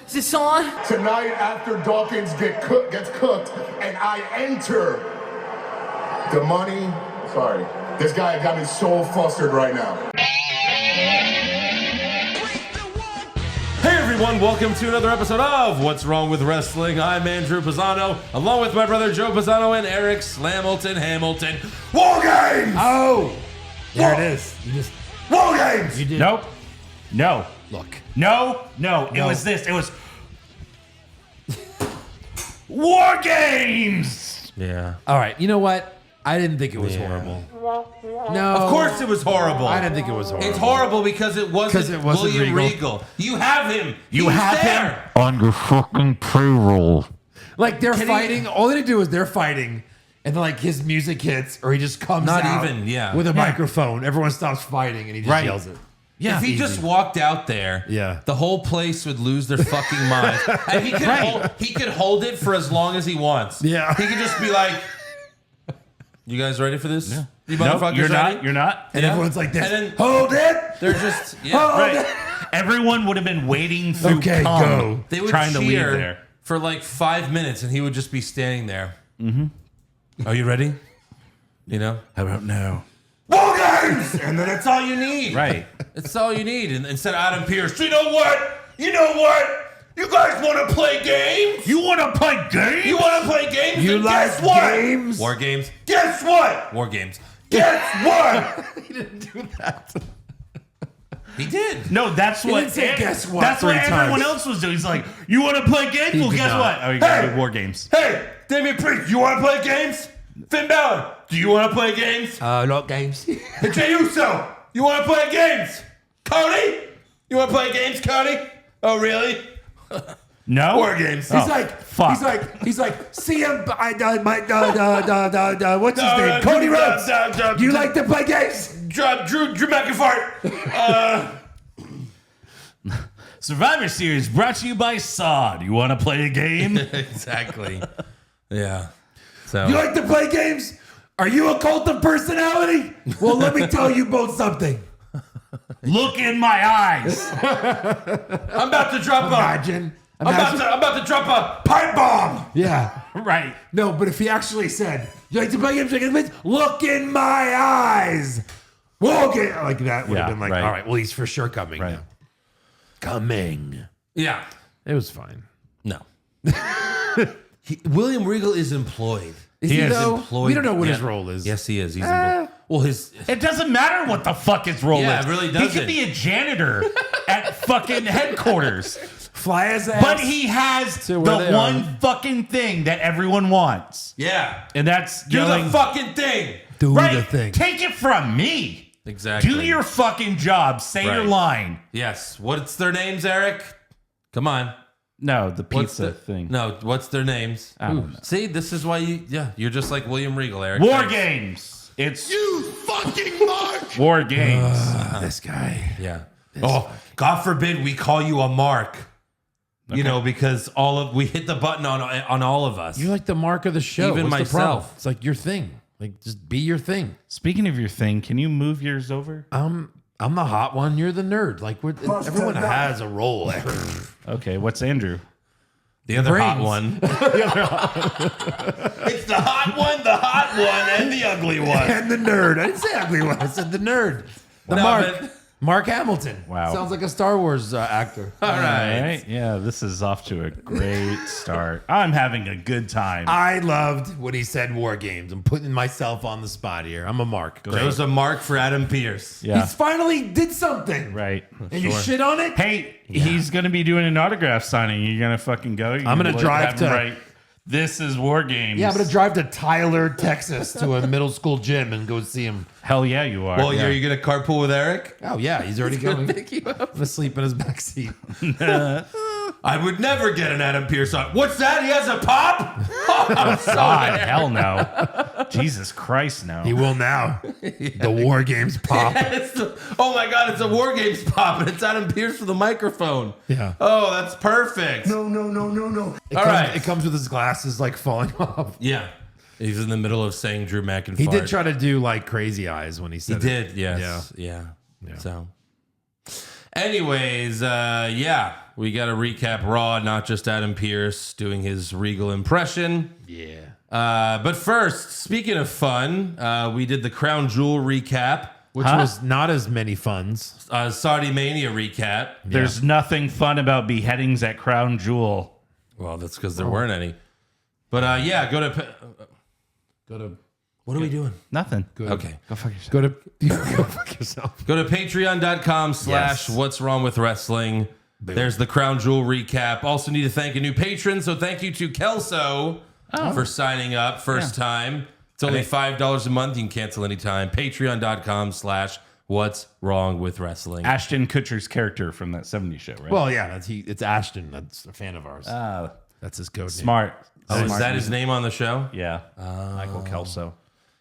Is this on? Tonight, after Dawkins gets cooked, and I enter the money. Sorry, this guy got me so flustered right now. Hey everyone, welcome to another episode of What's Wrong with Wrestling. I'm Andrew Pisano, along with my brother Joe Pisano and Eric Slamilton Hamilton. War Games! Oh! There it is. You just... War Games! You did. Nope. No. Look. No. It was this. It was War Games! Yeah. All right, you know what? I didn't think it was horrible. No. Of course it was horrible. I didn't think it was horrible. It's horrible because it wasn't William Regal. You have him. You have there. him on your fucking payroll. Like, they're fighting. All they do is they're fighting, and then, like, his music hits, or he just comes out with a microphone. Everyone stops fighting, and he just yells it. Yeah, if he just walked out there, the whole place would lose their fucking mind. And he could hold it for as long as he wants. Yeah. He could just be like, you guys ready for this? Yeah. You Nope, motherfuckers you're ready? not. You're not. And everyone's like this. And then Hold it! they're just, Right. Everyone would have been waiting through Okay, cum, go. They would trying to leave cheer there. for like 5 minutes, and he would just be standing there. Mm-hmm. Are you ready? You know? I don't know. War Games! And then that's all you need. Right. That's all you need. And instead of Adam Pearce, you know what? You guys want to play games? You want to play games? You want to play games? You Then like guess what? games? War Games. Guess what? War Games. Guess what? He didn't do that. He did. No, that's what. didn't say guess what That's what 3 everyone else else was doing. He's like, you want to play games? Well, did guess not. what? Oh, you got to do War Games. Hey, Damian Priest, you want to play games? Finn Balor, do you want to play games? Not games. Hey, Jey Uso, you want to play games? Cody, you want to play games, Cody? Oh, really? No. War Games. Oh, He's like, fuck. he's like, CM, what's his name? Cody Rhodes. You like to play games? Drew McIntyre. Survivor Series brought to you by Sod. You want to play a game? Exactly. Yeah. So You like to play games? Are you a cult of personality? Well, let me tell you both something. Look in my eyes. I'm about to drop Imagine. I'm about to drop a pipe bomb. Yeah. Right. No, but if he actually said, you like to play games? Look in my eyes. Well, okay. Like that would have Yeah, been like, right. all right, well, he's for sure coming Right. now. Coming. Yeah. It was fine. No. William Regal is employed. Is he is though? employed. We don't know what Yeah. his role is. Yes, he is. He's employed. Well, his It doesn't matter what the fuck his role Yeah, is. it really He doesn't. could be a janitor at fucking headquarters. Fly his ass. But he has To the where they one are. fucking thing that everyone wants. yeah. And that's Do yelling. the fucking thing. do Right. the thing. Take it from me. Exactly. Do your fucking job. Say your Right. line. Yes. What's their names, Eric? Come on. No, the What's pizza the thing. No, what's their names? I don't know. See, this is why you're just like William Regal, Eric. War Thanks. Games. It's You fucking mark! War Games. This guy. Yeah. God forbid we call you a mark. You know, because we hit the button on all of us. You're like the mark of the show. Even What's the problem? myself. It's like your thing. Like, just be your thing. Speaking of your thing, can you move yours over? I'm the hot one. You're the nerd. Like, everyone has a role. Okay, what's Andrew? The other hot Brains. one. It's the hot one, and the ugly one. And the nerd. I didn't say ugly one. I said the nerd. The No, Mark. but- Mark Hamilton. Wow. Sounds like a Star Wars actor. All right. All right. Yeah, this is off to a great start. I'm having a good time. I loved when he said War Games. I'm putting myself on the spot here. I'm a Mark. There was a mark for Adam Pearce. Yeah. He's finally did something. Right. And you shit on it? Hey, he's going to be doing an autograph signing. You're going to fucking go? I'm gonna drive to- Right. This is War Games. Yeah, I'm going to drive to Tyler, Texas to a middle school gym and go see him. Hell yeah, you are. Well, are you going to carpool with Eric? Oh, yeah. He's already Gonna coming. pick you up. I'm going to sleep in his backseat. I would never get an Adam Pearce on. What's that? He has a pop? Oh, I'm God, sorry. hell no. Jesus Christ, no. He will now. The War Games pop. Oh my God, it's a War Games pop, and it's Adam Pearce with a microphone. Yeah. Oh, that's perfect. No. All right. It comes with his glasses like falling off. Yeah. He's in the middle of saying Drew McIntyre. He did try to do like crazy eyes when he He said it. did, yes. Yeah. Yeah. So. Anyways, yeah, we got to recap Raw, not just Adam Pearce doing his Regal impression. Yeah. But first, speaking of fun, we did the Crown Jewel recap. Which was not as many funds. Saudi Mania recap. There's nothing fun about beheadings at Crown Jewel. Well, that's because there weren't any. But yeah, go to. What are we doing? Nothing. Good. Okay. Go fuck yourself. Go fuck yourself. Go to patreon.com/ What's Wrong with Wrestling. There's the Crown Jewel recap. Also need to thank a new patron. So thank you to Kelso for signing up first time. It's only $5 a month. You can cancel anytime. Patreon.com/ What's Wrong with Wrestling. Ashton Kutcher's character from that 70s show, right? Well, yeah, it's Ashton. That's a fan of ours. That's his code name. Smart. Oh, is that his name on the show? Yeah. Michael Kelso.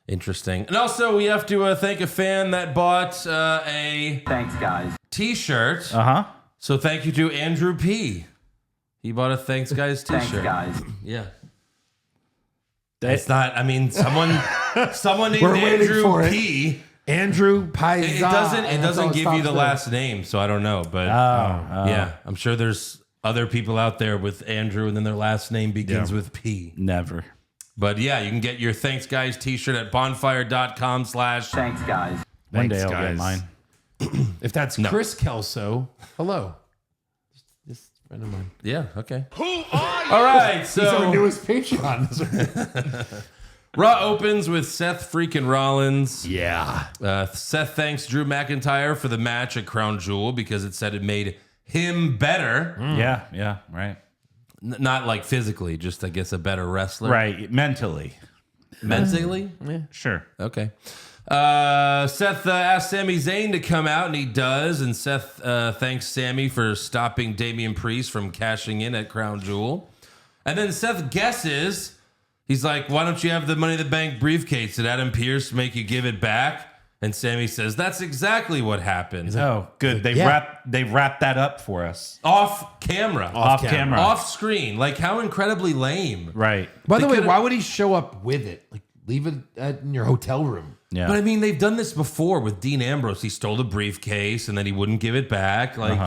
Interesting. And also, we have to thank a fan that bought a Thanks, guys. T-shirt. Uh-huh. So thank you to Andrew P. He bought a Thanks Guys T-shirt. Thanks, guys. Yeah. It's not. I mean, someone named We're waiting Andrew for it. P. Andrew Paiza. It doesn't give you the last name, so I don't know. But yeah, I'm sure there's other people out there with Andrew, and then their last name begins with P. Never. But yeah, you can get your Thanks Guys T-shirt at bonfire.com/ Thanks, guys. One day Thanks, I'll guys. get mine. If that's Chris Kelso, hello. Just a friend of mine. Yeah. Okay. All right. He's our So newest Patreon. Raw opens with Seth freaking Rollins. Yeah. Seth thanks Drew McIntyre for the match at Crown Jewel because it said it made him better. Yeah, right. Not like physically, just I guess a better wrestler. Right, mentally. Mentally? Sure. Okay. Seth asked Sami Zayn to come out, and he does. And Seth thanks Sami for stopping Damian Priest from cashing in at Crown Jewel. And then Seth guesses. He's like, why don't you have the Money in the Bank briefcase? Did Adam Pearce make you give it back? And Sami says, that's exactly what happened. Oh, good. They wrapped that up for us. Off camera. Off camera. Off screen. Like, how incredibly lame. Right. By the way, could've- why would he show up with it? Like, leave it in your hotel room. Yeah. But I mean, they've done this before with Dean Ambrose. He stole the briefcase and then he wouldn't give it back. Like,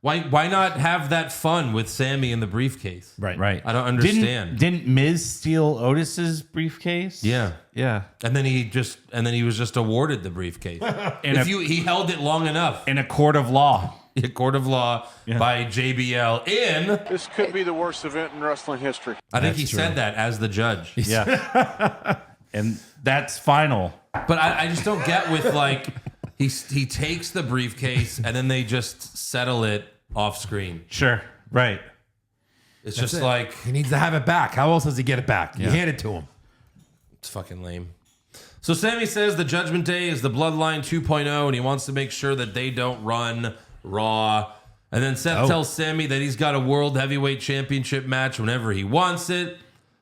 why not have that fun with Sami in the briefcase? Right. I don't understand. Didn't Miz steal Otis's briefcase? Yeah. Yeah. And then he was just awarded the briefcase. He held it long enough. In a court of law. A court of law by JBL in. This could be the worst event in wrestling history. I think he said that as the judge. Yeah. And that's final. But I just don't get with like he takes the briefcase and then they just settle it off screen. Sure. Right. It's just like He needs to have it back. How else does he get it back? You hand it to him. it's fucking lame. So Sami says the Judgment Day is the Bloodline 2.0 and he wants to make sure that they don't run Raw. And then Seth tells Sami that he's got a World Heavyweight Championship match whenever he wants it.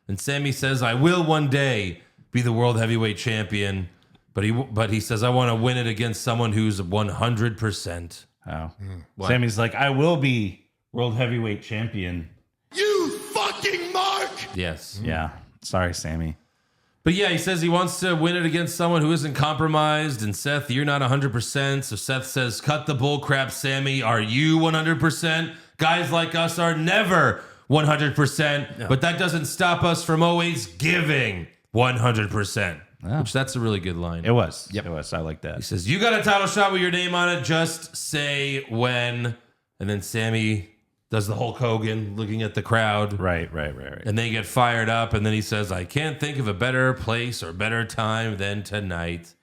And Sami says, I will one day be the World Heavyweight Champion. But he says, I want to win it against someone who's 100%. Oh. Sammy's like, I will be World Heavyweight Champion. You fucking mark! Yes. Yeah. Sorry, Sammy. But yeah, he says he wants to win it against someone who isn't compromised. And Seth, you're not 100%. So Seth says, cut the bullcrap, Sami. Are you 100%? Guys like us are never 100%. But that doesn't stop us from always giving 100%. Which that's a really good line. It was. Yep. It was. I like that. He says, you got a title shot with your name on it. Just say when. And then Sami does the Hulk Hogan looking at the crowd. Right. And they get fired up. And then he says, I can't think of a better place or better time than tonight.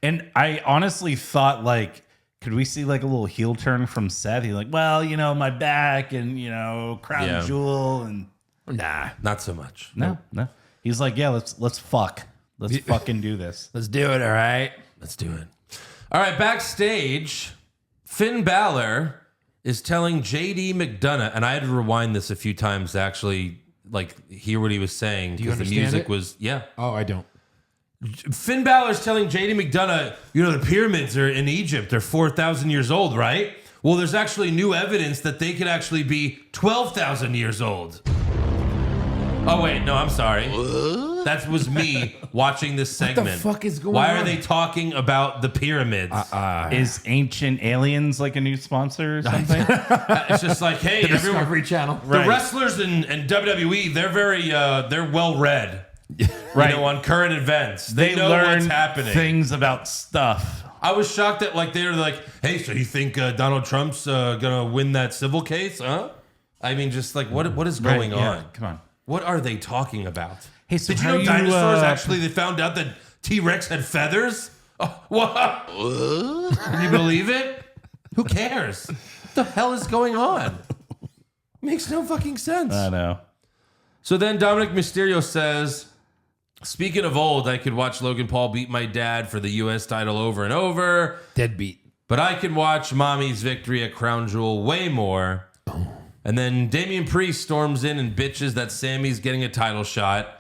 And I honestly thought, like, could we see like a little heel turn from Seth? He's like, well, my back and, Crown Jewel. And Nah. Not so much. no. He's like, yeah, let's fuck. Let's fucking do this. Let's do it, all right? Let's do it. All right, backstage, Finn Balor is telling JD McDonough, and I had to rewind this a few times to actually hear what he was saying because the understand music it? was Oh, I don't. Finn Balor's telling JD McDonough, the pyramids are in Egypt, they're 4,000 years old, right? Well, there's actually new evidence that they could actually be 12,000 years old. Oh wait, no, I'm sorry. That was me watching this segment. What the fuck is going Why on? are they talking about the pyramids? Is Ancient Aliens like a new sponsor or something? It's just like, hey, The everyone, Discovery Channel. the wrestlers in WWE, they're very, they're well read. Right. You know, on current events, They know learn what's happening. things about stuff. I was shocked that like they were like, hey, so you think Donald Trump's gonna win that civil case? Huh? I mean, just like what is going Right, yeah. on? Come on. What are they talking about? Hey, so did you how know you, dinosaurs actually? They found out that T-Rex had feathers. Oh, what? Can you believe it? Who cares? What the hell is going on? Makes no fucking sense. I know. So then Dominic Mysterio says, speaking of old, I could watch Logan Paul beat my dad for the U.S. title over and over, Deadbeat. but I can watch Mommy's victory at Crown Jewel way more. And then Damian Priest storms in and bitches that Sammy's getting a title shot.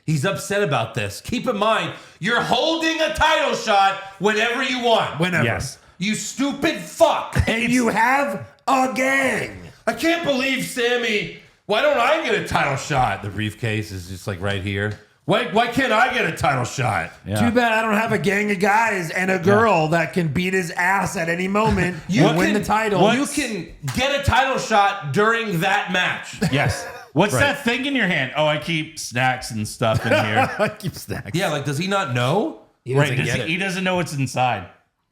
He's upset about this. Keep in mind, you're holding a title shot whenever you want. Whenever. Yes. You stupid fuck. And you have a gang. I can't believe Sammy. Why don't I get a title shot? The briefcase is just like right here. Why can't I get a title shot? Yeah. Too bad I don't have a gang of guys and a girl that can beat his ass at any moment and win the title. You can get a title shot during that match. Yes. What's that thing in your hand? Oh, I keep snacks and stuff in here. I keep snacks. Yeah, like does he not know? He doesn't Right. get it. He doesn't know what's inside.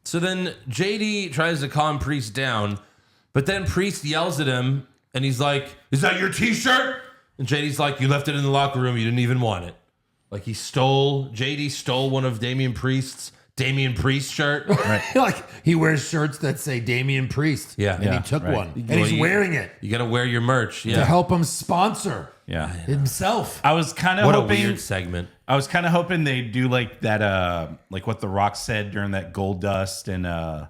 So then JD tries to calm Priest down, but then Priest yells at him and he's like, "Is that your t-shirt?" And JD's like, "You left it in the locker room. You didn't even want it." Like JD stole one of Damian Priest shirt. Right. Like he wears shirts that say Damian Priest. Yeah. And Yeah, he took right. one. And Well, he's you- wearing it You got to wear your merch. to Yeah. help him sponsor Yeah. himself. I was kind of What a hoping. weird segment. I was kind of hoping they'd do like that, like what The Rock said during that Goldust and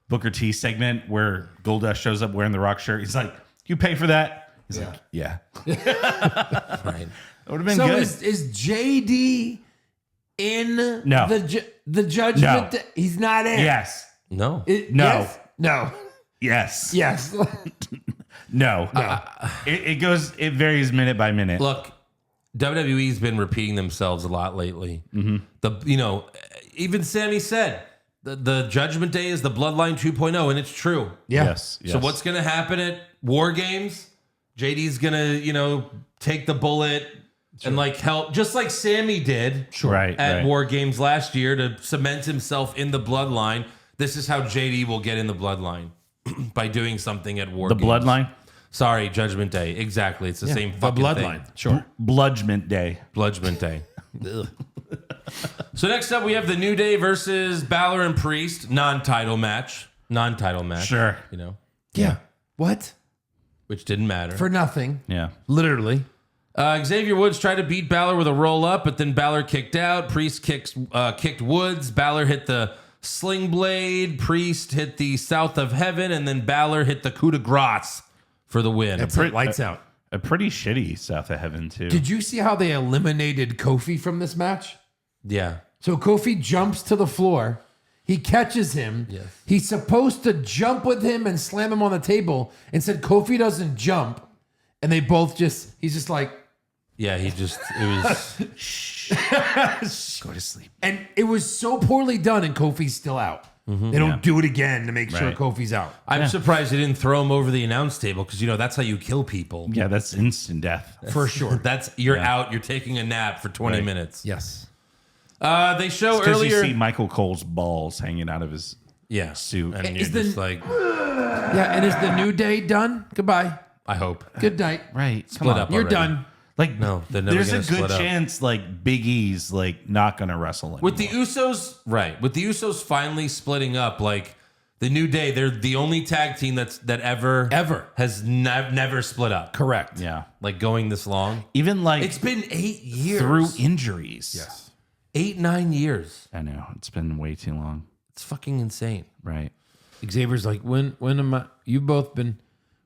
Booker T segment where Goldust shows up wearing the Rock shirt. He's like, "You pay for that?" He's like, "Yeah." Right. That would have been So good. is JD in No. the judgment? No. He's not in. Yes. No. No. Yes? No. Yes. Yes. No. It varies minute by minute. Look, WWE's been repeating themselves a lot lately. Even Sammy said the Judgment Day is the Bloodline 2.0, and it's true. Yeah. Yes. So what's going to happen at War Games? JD's going to, take the bullet and like help, just like Sammy did Right. at right. War Games last year to cement himself in the Bloodline. This is how JD will get in the Bloodline by doing something at War The Games. Bloodline? Sorry, Judgment Day. Exactly. It's the same The fucking bloodline. thing. Sure. Bludgment Day. Bludgment Day. Ugh. So next up, we have the New Day versus Balor and Priest. Non-title match. Sure. Yeah. What? Which didn't matter. For nothing. Yeah. Literally. Xavier Woods tried to beat Balor with a roll-up, but then Balor kicked out. Priest kicked Woods. Balor hit the Sling Blade. Priest hit the South of Heaven, and then Balor hit the coup de grace for the win. That's it. Lights out. A pretty shitty South of Heaven, too. Did you see how they eliminated Kofi from this match? Yeah. So Kofi jumps to the floor. He catches him. Yes. He's supposed to jump with him and slam him on the table. Instead, Kofi doesn't jump. And they both he's just like, Yeah, it was... Go to sleep. and it was so poorly done and Kofi's still out. They don't do it again to make sure Right. Kofi's out. I'm surprised they didn't throw him over the announce table because, that's how you kill people. Yeah, that's instant death. For sure. You're out. You're taking a nap for 20 Right. minutes. Yes. They show Because earlier... you see Michael Cole's balls hanging out of his Yeah. suit. And Is you're just the- like, Yeah, and is the New Day done? Goodbye. I hope. Good night. Right. Split up You're already. done. Like, No, they're never there's a gonna good split up. chance like Big E's like not gonna wrestle anymore. With the Usos, right. With the Usos finally splitting up, like the New Day, they're the only tag team that ever has never split up. Correct. Yeah. Like going this long. Even like It's been 8 years. through injuries. Yes. 8-9 years. I know. It's been way too long. It's fucking insane. Right. Xavier's like, when am I? You've both been.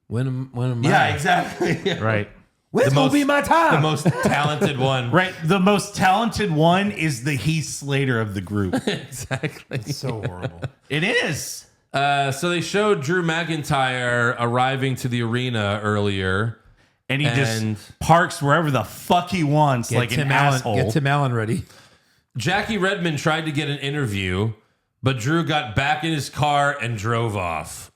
When am I? Yeah, exactly. Right. When's gonna be my time? The most talented one. Right. The most talented one is the Heath Slater of the group. Exactly. So horrible. It is. So they showed Drew McIntyre arriving to the arena earlier. And he just parks wherever the fuck he wants, like an asshole. Get Tim Allen ready. Jackie Redmond tried to get an interview, but Drew got back in his car and drove off.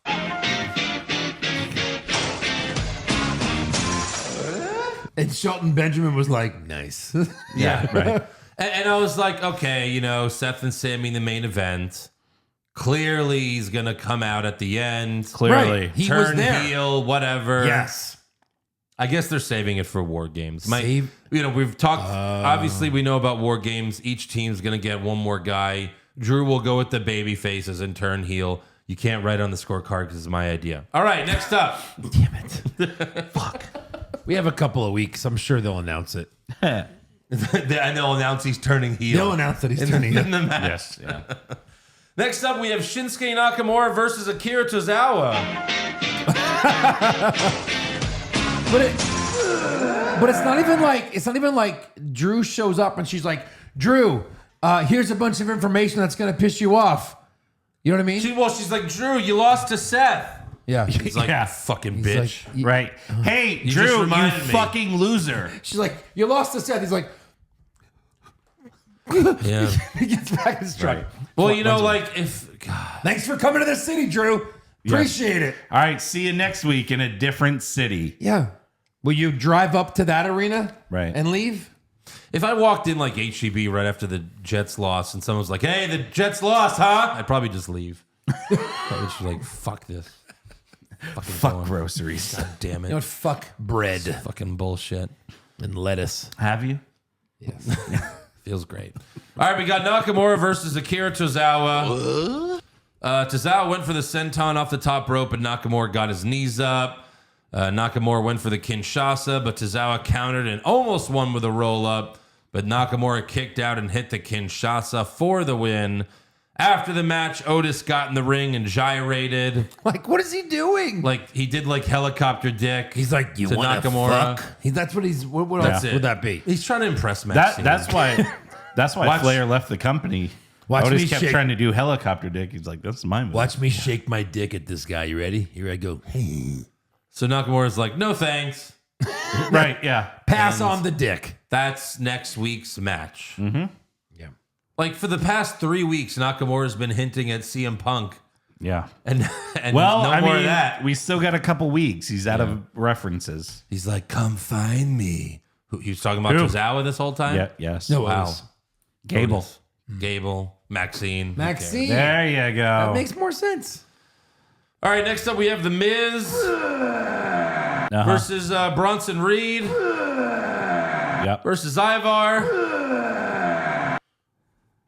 And Shelton Benjamin was like, nice. Yeah, right. And I was like, okay, you know, Seth and Sammy in the main event. Clearly, he's going to come out at the end. Clearly. Right. He turn was there. heel, whatever. Yes. I guess they're saving it for War Games. Save- You know, we've talked, obviously, we know about War Games. Each team's going to get one more guy. Drew will go with the baby faces and turn heel. You can't write on the scorecard because it's my idea. All right, next up. Damn it. Fuck. We have a couple of weeks. I'm sure they'll announce it. And they'll announce he's turning heel. They'll announce that he's turning in heel. the match. Yes, yeah. Next up, we have Shinsuke Nakamura versus Akira Tozawa. But it's not even like Drew shows up and she's like, Drew, here's a bunch of information that's gonna piss you off. You know what I mean? She's like, Drew, you lost to Seth. Yeah. He's like, Yeah. fucking He's bitch. like, Right. Hey, just Drew, you reminded me. fucking loser. she's like, you lost to Seth. He's like, Yeah. he gets back in his truck. Right. Well, you know, like, if, God. Thanks for coming to the city, Drew. Appreciate it. All right, see you next week in a different city. Yeah. Will you drive up to that arena Right. and leave? If I walked in like HEB right after the Jets lost and someone was like, hey, the Jets lost, huh? I'd probably just leave. I'd just be like, fuck this. Fuck groceries. God damn it. You know what? Fuck bread Fucking bullshit. and lettuce. Have you? Yes. Feels great. All right, we got Nakamura versus Akira Tozawa. Tozawa went for the senton off the top rope, and Nakamura got his knees up. Nakamura went for the Kinshasa, but Tozawa countered and almost won with a roll-up. But Nakamura kicked out and hit the Kinshasa for the win. After the match, Otis got in the ring and gyrated. Like, what is he doing? Like, he did like helicopter dick. He's like, you to want to Nakamura. fuck? That's what he's. What That's else it. would that be? He's trying to impress Maxine. That's why Watch- Flair left the company. Watch Otis me kept shake- trying to do helicopter dick. He's like, that's my move. Watch me shake my dick at this guy. You ready? Here I go. So Nakamura's like, no thanks. Right, yeah. Pass on the dick. That's next week's match. Yeah. Like for the past 3 weeks, Nakamura's been hinting at CM Punk, Yeah. and Well, no I more mean, of that. we still got a couple weeks. He's out of references. He's like, "Come find me." He was talking about Who? Tozawa this whole time. Yeah, yes. No, Wow. Otis. Gable. Otis. Gable, Maxine. Maxine. There you go. That makes more sense. All right, next up we have The Miz versus Bronson Reed Yep. versus Ivar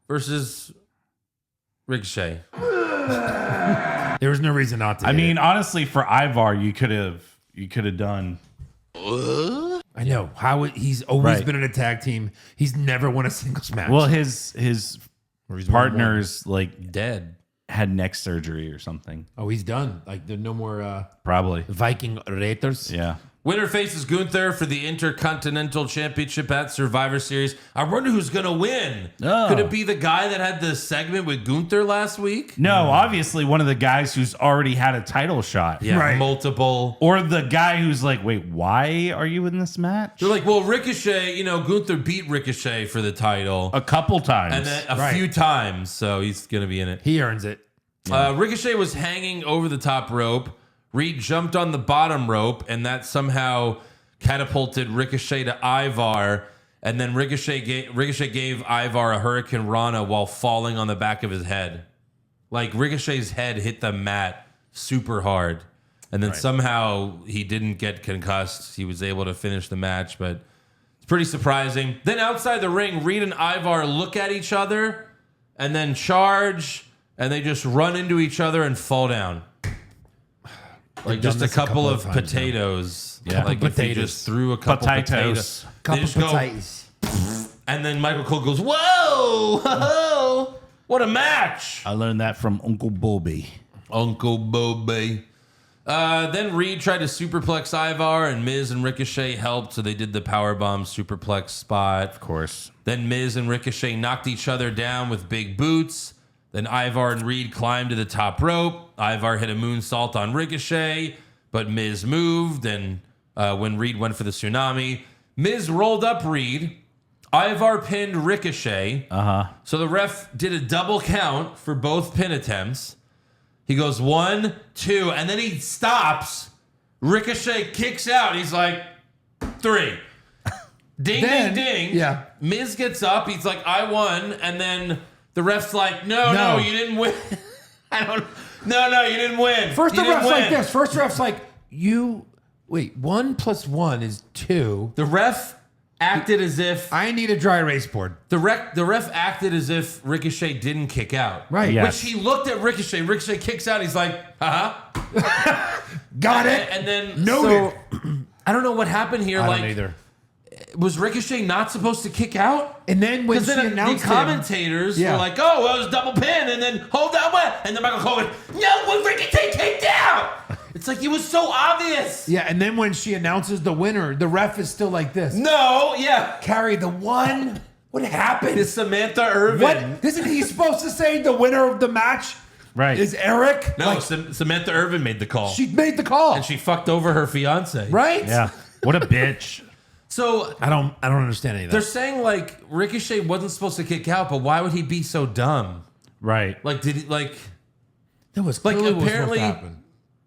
versus Ricochet. There was no reason not to. I hit mean, it. honestly, for Ivar, you could have done. I know how he's always Right. been in a tag team. He's never won a singles match. Well, his Or he's won partners like Dead. had neck surgery or something. one. Oh, he's done. Like there's no more Probably. Viking Raiders. Yeah. Winner faces Gunther for the Intercontinental Championship at Survivor Series. I wonder who's going to win. Oh. Could it be the guy that had the segment with Gunther last week? No, obviously one of the guys who's already had a title shot. Yeah, Right. multiple. Or the guy who's like, wait, why are you in this match? They're like, well, Ricochet, Gunther beat Ricochet for the title. A couple times. And then a Right. few times, so he's going to be in it. He earns it. Ricochet was hanging over the top rope. Reed jumped on the bottom rope, and that somehow catapulted Ricochet to Ivar. And then Ricochet gave Ivar a Hurricane Rana while falling on the back of his head. Like Ricochet's head hit the mat super hard. And then somehow he didn't get concussed. He was able to finish the match, but it's pretty surprising. Then outside the ring, Reed and Ivar look at each other and then charge, and they just run into each other and fall down. Like done just a this couple of times now. potatoes. Yeah. Like if you Potatoes. just threw a couple Potatoes. potatoes. They Couple just go, potatoes. and then Michael Cole goes, whoa, whoa, what a match. I learned that from Uncle Bobby. Uncle Bobby. Then Reed tried to superplex Ivar, and Miz and Ricochet helped, so they did the powerbomb superplex spot. Of course. Then Miz and Ricochet knocked each other down with big boots. Then Ivar and Reed climbed to the top rope. Ivar hit a moonsault on Ricochet, but Miz moved, and when Reed went for the tsunami. Miz rolled up Reed. Ivar pinned Ricochet. So the ref did a double count for both pin attempts. He goes 1, 2, and then he stops. Ricochet kicks out. He's like, 3. Ding, ding, ding. Yeah. Miz gets up. He's like, I won. And then the ref's like, no, you didn't win. No, you didn't win. First, you the ref's like this. First, the ref's like, 1 + 1 is 2. The ref acted as if I need a dry erase board. the ref acted as if Ricochet didn't kick out. Right. Yes. Which he looked at Ricochet. Ricochet kicks out. He's like, Got it. And then Noted. So, I don't know what happened here. I like, don't either. was Ricochet not supposed to kick out? And then when Because she then the announced commentators Yeah. were like, "Oh, well, it was double pin," and then hold on, what? And then Michael Cole went, "No, when Ricochet kicked out." It's like it was so obvious. Yeah, and then when she announces the winner, the ref is still like this. No, yeah. Carry the one. What happened? It's Samantha Irvin. What? Isn't he supposed to say the winner of the match Right. is Eric? No, Samantha Irvin made the call. She made the call. and she fucked over her fiance. right? Yeah. What a bitch. So I don't understand any of they're that. saying like Ricochet wasn't supposed to kick out, but why would he be so dumb? Right. Like, did he like? That was Like, clearly apparently- what happened.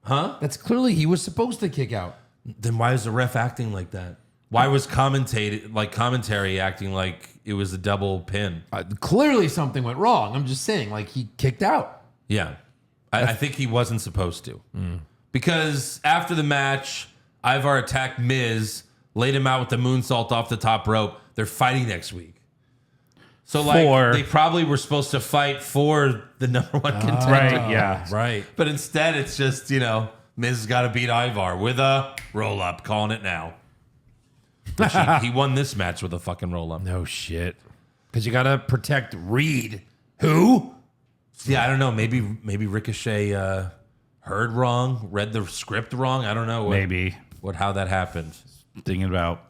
Huh? That's clearly he was supposed to kick out. Then why is the ref acting like that? Why was commentary acting like it was a double pin? Clearly something went wrong. I'm just saying, like he kicked out. Yeah. I think he wasn't supposed to. Because after the match, Ivar attacked Miz, laid him out with the moonsault off the top rope. They're fighting next week. So, like, they probably were supposed to fight for the number one contender. Right. Yeah. Right. But instead, it's just, Miz has got to beat Ivar with a roll-up, calling it now. Which he won this match with a fucking roll-up. No shit. Because you gotta protect Reed. Who? Yeah, I don't know. Maybe Ricochet heard wrong, read the script wrong. I don't know. Maybe. How that happened. Thinking about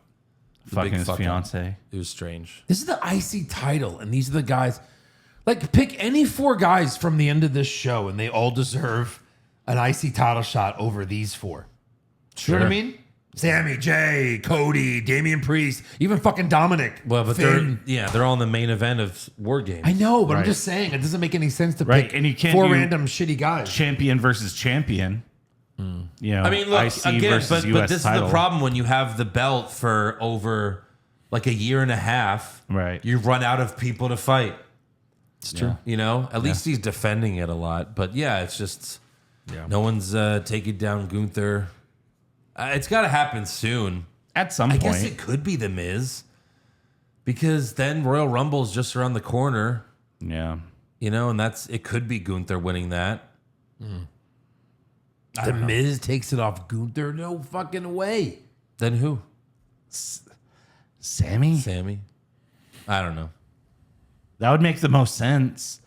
fucking big his fuck up. fiance. It was strange. This is the IC title, and these are the guys. Like, pick any 4 guys from the end of this show, and they all deserve an IC title shot over these 4. You know what I mean? Sammy, Jay, Cody, Damian Priest, even fucking Dominic. Well, but Finn. they're all in the main event of War Games. I know, but I'm Right. just saying it doesn't make any sense to Right, pick and you can't 4 do- random shitty guys. Champion versus champion. You know, I mean, look, IC again, versus but US this title. is the problem when you have the belt for over like a year and a half. Right. You run out of people to fight. It's true. At least he's defending it a lot. But yeah, it's just no one's taking down Gunther. It's got to happen soon. At some I point. guess it could be the Miz because then Royal Rumble's just around the corner, Yeah. and it could be Gunther winning that. The Miz takes it off Gunther. No fucking way. Then who? Sammy? Sammy? I don't know. That would make the most sense.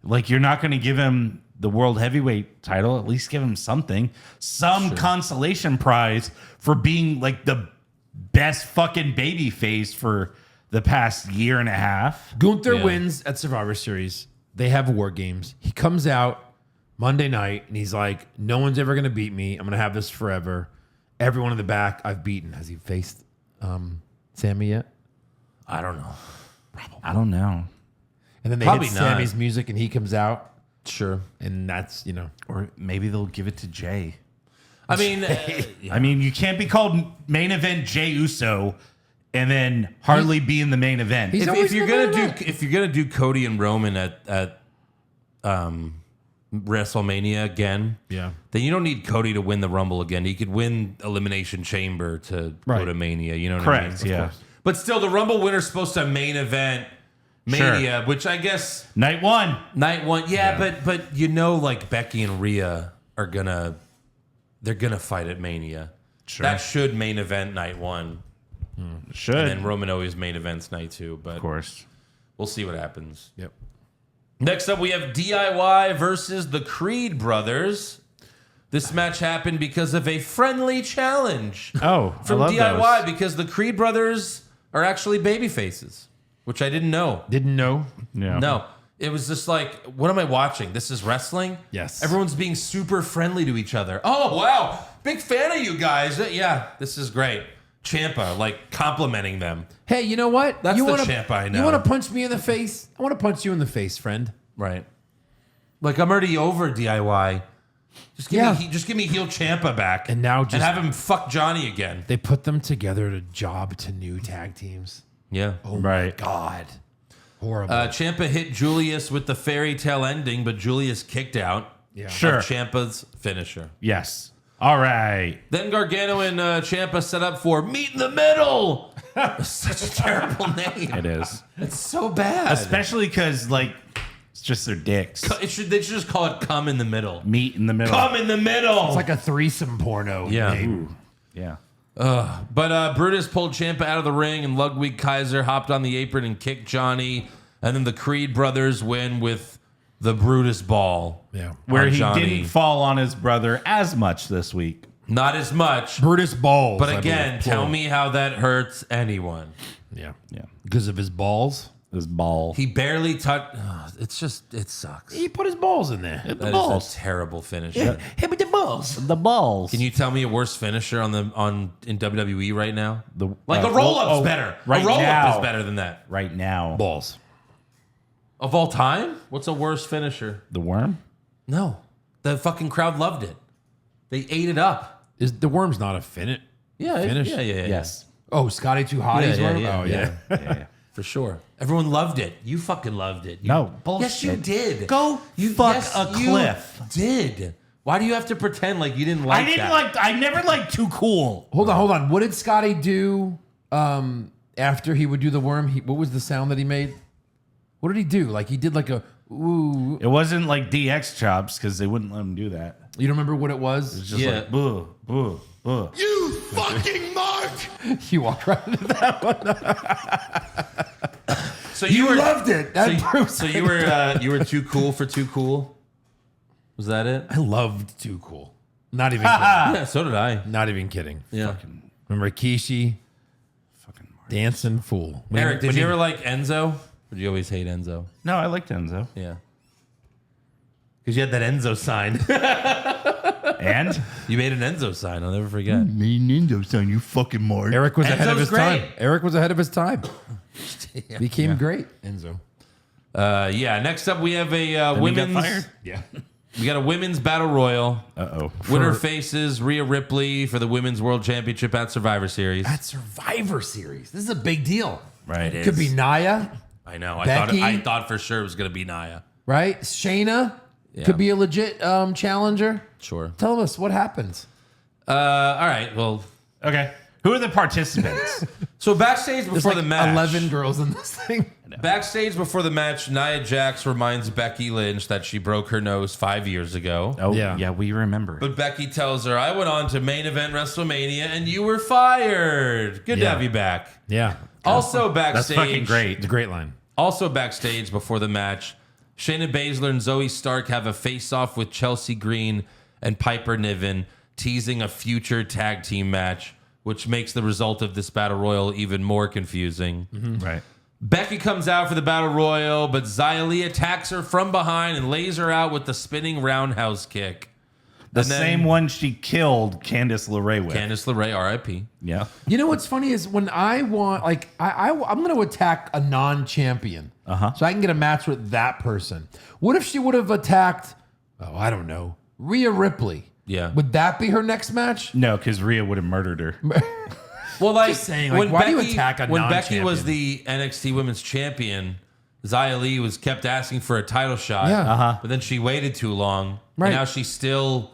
Like, you're not going to give him the world heavyweight title. At least give him something. Some consolation prize for being like the best fucking baby face for the past year and a half. Gunther Yeah. wins at Survivor Series. They have War Games. He comes out Monday night and he's like, no one's ever going to beat me. I'm going to have this forever. Everyone in the back I've beaten. Has he faced Sammy yet? I don't know. I don't know. And then they Probably hit not. Sammy's music and he comes out. Sure. And that's, Or maybe they'll give it to Jay. I mean, I mean, you can't be called main event Jay Uso and then hardly be in the main event. He's if always you're the main gonna event. do Cody and Roman at WrestleMania again, Yeah. then you don't need Cody to win the Rumble again. He could win Elimination Chamber to go Right. to Mania. You know what I mean? Correct, yeah. But still, the Rumble winner's supposed to main event Mania, which I guess Night one. night one. Yeah, but like Becky and Rhea are gonna fight at Mania. Sure. That should main event night one. Should. And then Roman always main events night two, but of course. we'll see what happens. Yep. Next up, we have DIY versus the Creed brothers. This match happened because of a friendly challenge Oh, from I love DIY those. because the Creed brothers are actually baby faces, which I didn't know. Didn't know. Yeah. No. It was just like, what am I watching? This is wrestling? Yes. Everyone's being super friendly to each other. Oh, wow. Big fan of you guys. Yeah, this is great. Ciampa, like, complimenting them. Hey, you know what? That's you the wanna, Ciampa I know. You want to punch me in the face? I want to punch you in the face, friend. Right. Like, I'm already over DIY. Just give me heel Ciampa back. And now just- and have him fuck Johnny again. They put them together to job to new tag teams. Yeah. Oh, my God. Horrible. Ciampa hit Julius with the fairy tale ending, but Julius kicked out. Yeah. Sure. Of Ciampa's finisher. Yes. All right. Then Gargano and Ciampa set up for Meet in the Middle. Such a terrible name. It is. It's so bad. Especially because, like, it's just their dicks. They should just call it Come in the Middle. Meat in the middle. Come in the Middle. It's like a threesome porno. Yeah. name. Yeah. But Brutus pulled Ciampa out of the ring, and Ludwig Kaiser hopped on the apron and kicked Johnny. And then the Creed brothers win with the Brutus Ball. Yeah. Where on he Johnny. didn't fall on his brother as much this week. Not as much. Brutus balls. But I again, believe, tell plural. me how that hurts anyone. Yeah. Yeah. Because of his balls. His ball. He barely touched. It sucks. He put his balls in there. That is a terrible finish. Hit with the balls. The balls. Can you tell me a worse finisher in WWE right now? The, Like a roll up's oh, better. right a roll now. up is better than that. Right now. Balls. Of all time? What's a worse finisher? The worm? No. The fucking crowd loved it. They ate it up. Is the worm's not a finish? Finish? Yeah. Yes. Oh, Scotty Too Hotty's Yeah, worm? yeah, Oh, yeah. Yeah. For sure. Everyone loved it. You fucking loved it. No, bullshit. Yes, you did. Go fuck a cliff. You did. Why do you have to pretend like you didn't like that? I never liked Too Cool. Hold on. What did Scotty do after he would do the worm? What was the sound that he made? What did he do? Like he did like a ooh. It wasn't like DX chops because they wouldn't let him do that. You don't remember what it was? It's just Yeah. like, boo, boo, boo. You fucking mark! You walked right into that one. So You loved it. That So, proves so it. you were too cool for Too Cool? Was that it? I loved Too Cool. Not even kidding. Yeah, so did I. Not even kidding. Yeah. Remember Kishi? Fucking Mark. Dancing fool. Eric, did you ever like Enzo? Or did you always hate Enzo? No, I liked Enzo. Yeah. Because you had that Enzo sign. And You made an Enzo sign. I'll never forget. Me Nindo son, you fucking mark. Eric was ahead of Enzo's his time. great. Eric was ahead of his time. Became great, Enzo. Yeah. Next up, we have a he got women's. fired? Yeah. We got a women's battle royal. Uh-oh. Winner faces Rhea Ripley for the Women's World Championship at Survivor Series. At Survivor Series. This is a big deal. Right. Could be Naya, I know. Becky. I thought for sure it was going to be Nia. right? Shayna Yeah. could be a legit challenger. Sure. Tell us what happens. All right. Well, Okay. Who are the participants? so backstage There's before like the match. 11 girls in this thing. Backstage before the match, Nia Jax reminds Becky Lynch that she broke her nose 5 years ago. Oh, Yeah. yeah, we remember. But Becky tells her, I went on to main event WrestleMania and you were fired. Good to Yeah. have you back. Yeah. Also That's backstage. fucking great. It's a great line. Also backstage before the match, Shayna Baszler and Zoe Stark have a face-off with Chelsea Green and Piper Niven, teasing a future tag team match, which makes the result of this battle royal even more confusing. Right. Becky comes out for the battle royal, but Xia Li attacks her from behind and lays her out with the spinning roundhouse kick. The And then same one she killed Candice LeRae with. Candice LeRae, R.I.P. Yeah. You know what's funny is when I want, like, I'm going to attack a non-champion, so I can get a match with that person. What if she would have attacked? Oh, I don't know, Rhea Ripley. Yeah. Would that be her next match? No, because Rhea would have murdered her. Well, like, Just saying, like, why do you attack a when Becky non-champion? was the NXT Women's Champion, Xia Li was kept asking for a title shot. Yeah. But then she waited too long. Right. And now she still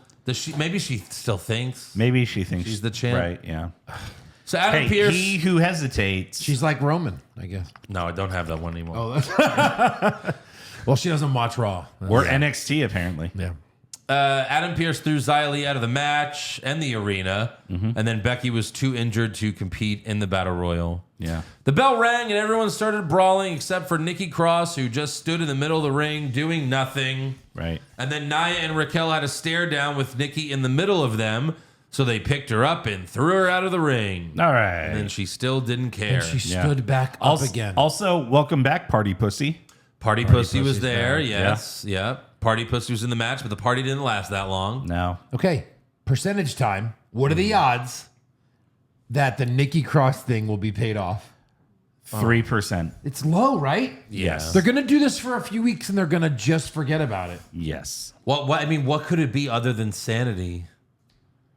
maybe she still thinks. Maybe she thinks She's the champ. Right, yeah. So Adam Hey, Pearce. he who hesitates. She's like Roman, I guess. No, I don't have that one anymore. Well, she doesn't watch Raw. or NXT, apparently. Yeah. Adam Pearce threw Xia Li out of the match and the arena, and then Becky was too injured to compete in the Battle Royal. Yeah. The bell rang and everyone started brawling except for Nikki Cross, who just stood in the middle of the ring doing nothing. Right. And then Nia and Raquel had a stare down with Nikki in the middle of them, so they picked her up and threw her out of the ring. All right. And she still didn't care. And she Yeah. stood back up also, again. Also, welcome back, Party Pussy. Party Pussy was there. Yes. Yeah. Party Pussy was in the match, but the party didn't last that long. No. Okay, percentage time. What are the odds that the Nikki Cross thing will be paid off? 3%. It's low, right? Yes. They're going to do this for a few weeks and they're going to just forget about it. Yes. What? I mean, what could it be other than sanity?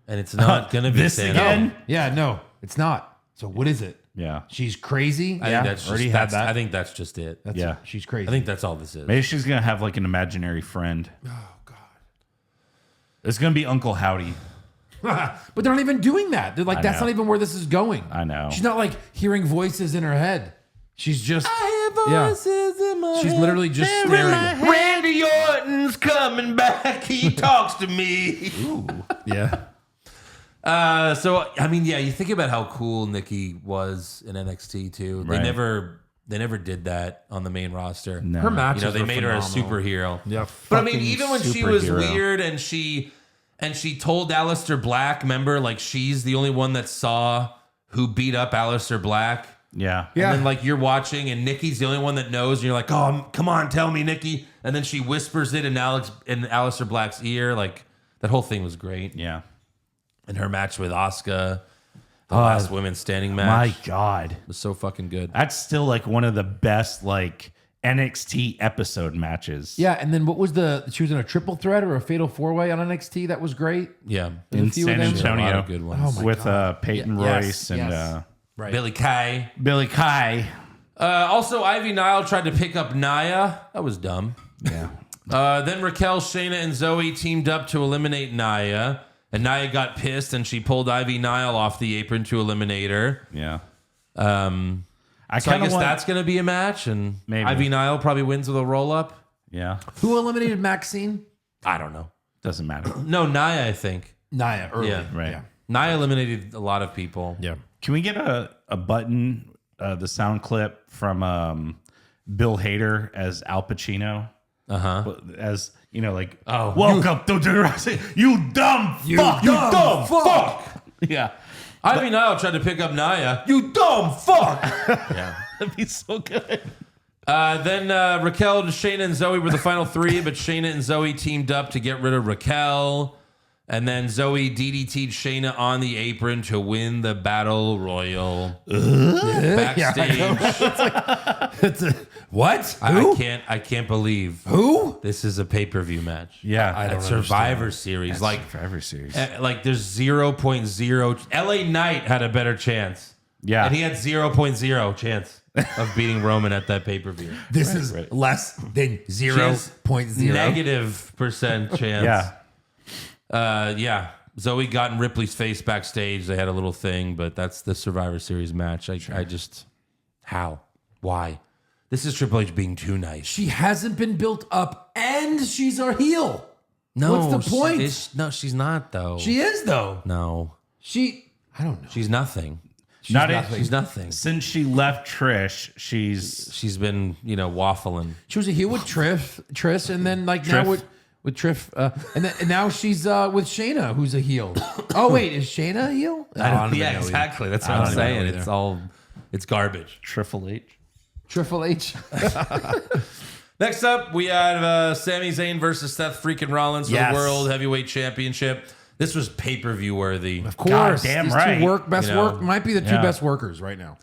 And it's not going to be This sanity. again? Yeah, no, it's not. So what is it? Yeah. She's crazy. I think that's already just, had that's, that. I think that's just it. Yeah. She's crazy. I think that's all this is. Maybe she's going to have like an imaginary friend. Oh, God. It's going to be Uncle Howdy. But they're not even doing that. They're like, I that's know. not even where this is going. I know. She's not like hearing voices in her head. She's just. I hear voices in my She's head. literally just They're in staring. my head. Randy Orton's coming back. He talks to me. Yeah. So I mean, yeah, you think about how cool Nikki was in NXT too. They Right. never did that on the main roster. No. Her matches You know, they are made her a phenomenal. superhero. Yeah. But I mean, Fucking even when she was superhero. weird and she told Aleister Black, remember, like she's the only one that saw who beat up Aleister Black. Yeah. Yeah. And then like you're watching and Nikki's the only one that knows and you're like, oh, come on, tell me, Nikki. And then she whispers it in Aleister Black's ear. Like that whole thing was great. Yeah. And her match with Asuka, the last women's standing match, My God. was so fucking good. That's still like one of the best like NXT episode matches. Yeah. And then what was she was in a triple threat or a fatal four-way on NXT. That was great. Yeah. In a few San of them. A lot Antonio. of good ones. Oh my With Peyton Yes, Royce and yes. Right. Billy Kay. Billy Kai. Also, Ivy Nile tried to pick up Nia. That was dumb. Yeah. Then Raquel, Shayna, and Zoe teamed up to eliminate Nia. And Nia got pissed and she pulled Ivy Nile off the apron to eliminate her. Yeah. So I guess want- that's going to be a match. And Maybe. Ivy Nile probably wins with a roll up. Yeah. Who eliminated Maxine? I don't know. Doesn't matter. No, Nia, I think. Nia. Early. Yeah. Right. Yeah. Nia eliminated a lot of people. Yeah. Can we get a button, the sound clip from Bill Hader as Al Pacino? As you know, like, Oh, welcome to Jurassic, you dumb fuck, you dumb fuck. Yeah, Ivy Nile tried to pick up Nia. You dumb fuck. Yeah. that'd be so good. Then Raquel, Shayna, and Zoe were the final three, but Shayna and Zoe teamed up to get rid of Raquel. And then Zoe DDT'd Shayna on the apron to win the Battle Royal. Backstage. What? I can't believe Who? this is a pay-per-view match. Yeah, I don't At Survivor Series. Like, Forever Series. like there's 0.0. LA Knight had a better chance. Yeah, And he had 0.0 chance of beating Roman at that pay-per-view. This is less than She has 0.0. Negative % chance. yeah. Yeah. Zoe got in Ripley's face backstage. They had a little thing, but that's the Survivor Series match. I just, how? Why? This is Triple H being too nice. She hasn't been built up and she's our heel. No, What's the point? No, she's not though. She is, though. No, I don't know. she's nothing. She's Not nothing. She's nothing. Since she left Trish, she's Been, waffling. She was a heel with Trish, and then like now Triff. with Triff, and now she's with Shayna, who's a heel. Oh wait, is Shayna a heel? I don't Yeah, even know exactly. That's what I I'm don't even saying. know either. It's garbage. Triple H. Triple H. Next up, we have Sami Zayn versus Seth freaking Rollins for Yes. the World Heavyweight Championship. This was pay-per-view worthy. Of course, Goddamn these right. Two might be the two Yeah. best workers right now.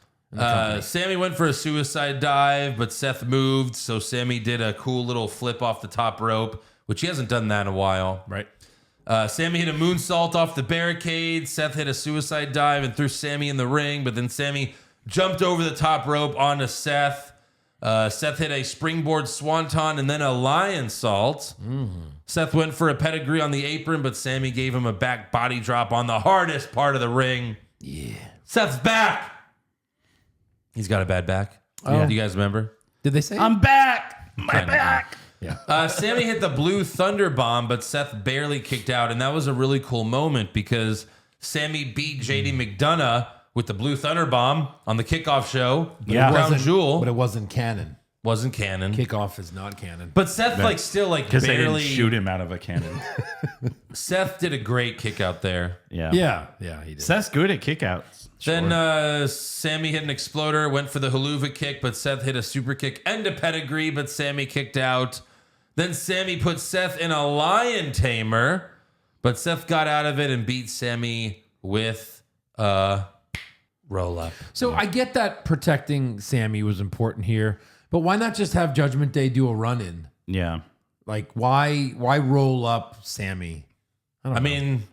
Sammy went for a suicide dive, but Seth moved, so Sammy did a cool little flip off the top rope, which he hasn't done that in a while. Right. Sammy hit a moonsault off the barricade. Seth hit a suicide dive and threw Sammy in the ring, but then Sammy jumped over the top rope onto Seth. Seth hit a springboard swanton and then a lion salt. Seth went for a pedigree on the apron, but Sammy gave him a back body drop on the hardest part of the ring. Yeah. Seth's back. He's got a bad back. Oh. Do you guys remember? Did they say? I'm back. My Kinda. back. Sammy hit the blue thunder bomb, but Seth barely kicked out. And that was a really cool moment because Sammy beat JD McDonough with the blue thunder bomb on the kickoff show. Yeah. Crown Wasn't- Jewel but it wasn't canon. wasn't canon. Kickoff is not canon. But Seth still Because they barely didn't shoot him out of a cannon. Seth did a great kick out there. Yeah. Yeah, he did. Seth's good at kickouts. Then Sammy hit an exploder, went for the haluva kick, but Seth hit a super kick and a pedigree, but Sammy kicked out. Then Sammy put Seth in a lion tamer, but Seth got out of it and beat Sammy with a roll-up. So I get that protecting Sammy was important here, but why not just have Judgment Day do a run-in? Yeah. Like, why roll up Sammy? I mean,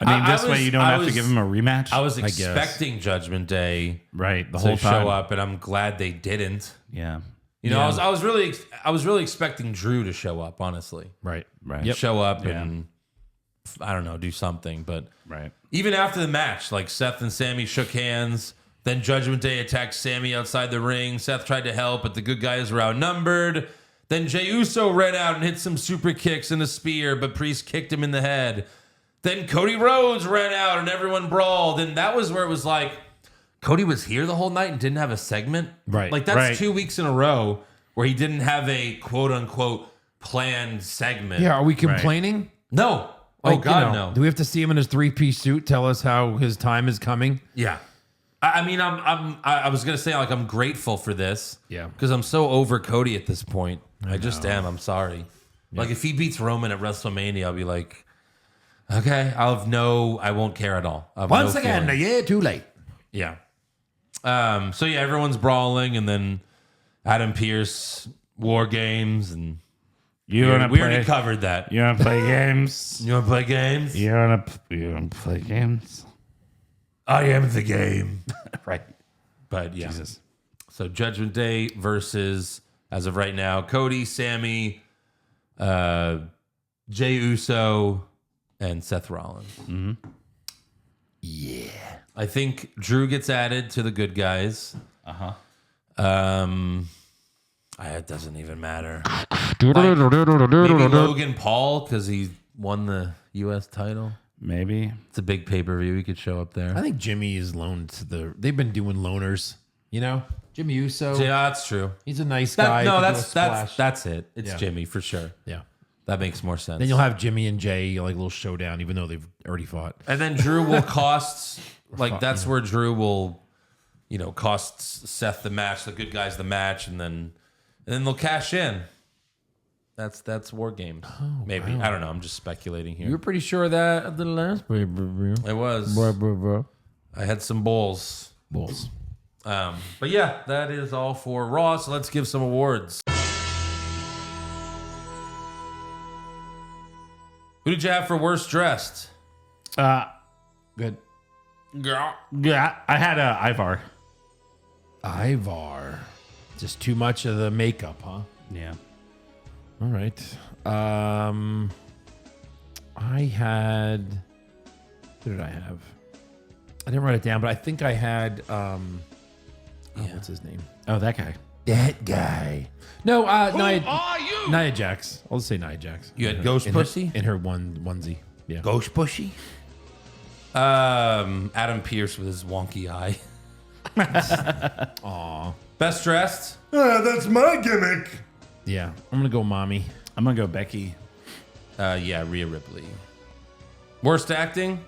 this way you don't have to give him a rematch. I was guess. expecting Judgment Day right the to whole time. show up, and I'm glad they didn't. Yeah. You know, I was really expecting Drew to show up, honestly. Right. Show up and I don't know, do something. But Right. even after the match, like Seth and Sammy shook hands. Then Judgment Day attacked Sammy outside the ring. Seth tried to help, but the good guys were outnumbered. Then Jey Uso ran out and hit some super kicks and a spear, but Priest kicked him in the head. Then Cody Rhodes ran out and everyone brawled. And that was where it was like, Cody was here the whole night and didn't have a segment. Right. Like that's Right. 2 weeks in a row where he didn't have a quote unquote planned segment. Yeah, are we complaining? No. Oh Like, God, you know, no. Do we have to see him in his 3-piece suit tell us how his time is coming? Yeah. I mean, I was gonna say like I'm grateful for this. Yeah. Because I'm so over Cody at this point. I just am. I'm sorry. Like if he beats Roman at WrestleMania, I'll be like, okay, I won't care at all. I'll have Once no again, a feeling. year too late. Yeah. So yeah, everyone's brawling, and then Adam Pearce, War Games, and You want to we already play? covered that. You want to play games? You want to play games? You want to play games? I am the game. Right. But yeah. Jesus. So Judgment Day versus, as of right now, Cody, Sammy, Jey Uso, and Seth Rollins. Mm-hmm. Yeah. I think Drew gets added to the good guys. Uh-huh. It doesn't even matter. Maybe Logan Paul, because he won the U.S. title. Maybe. It's a big pay-per-view. He could show up there. I think Jimmy is loaned to the. They've been doing loaners, you know. Jimmy Uso. Yeah, that's true. He's a nice guy. No, Could do a splash. that's it. It's Yeah. Jimmy for sure. Yeah. That makes more sense. Then you'll have Jimmy and Jay like a little showdown, even though they've already fought. And then Drew will cost like that's where Drew will, cost Seth the match, the good guys the match, and then they'll cash in. That's War Games. Maybe. Wow. I don't know. I'm just speculating here. You were pretty sure of that at the last pay-per-view. It was. I had some bulls. But yeah, that is all for Raw. So let's give some awards. Who did you have for worst dressed? Good. Yeah, I had Ivar. Ivar. Just too much of the makeup, huh? Yeah. All right. I had. Who did I have? I didn't write it down, but I think I had. What's his name? Oh, that guy. That guy. No, Nia Jax. I'll just say Nia Jax. You had Ghost Pussy? In her onesie. Yeah. Ghost Pushy? Adam Pearce with his wonky eye. Aw. Best dressed? That's my gimmick. Yeah. I'm going to go mommy. I'm going to go Becky. Yeah, Rhea Ripley. Worst acting?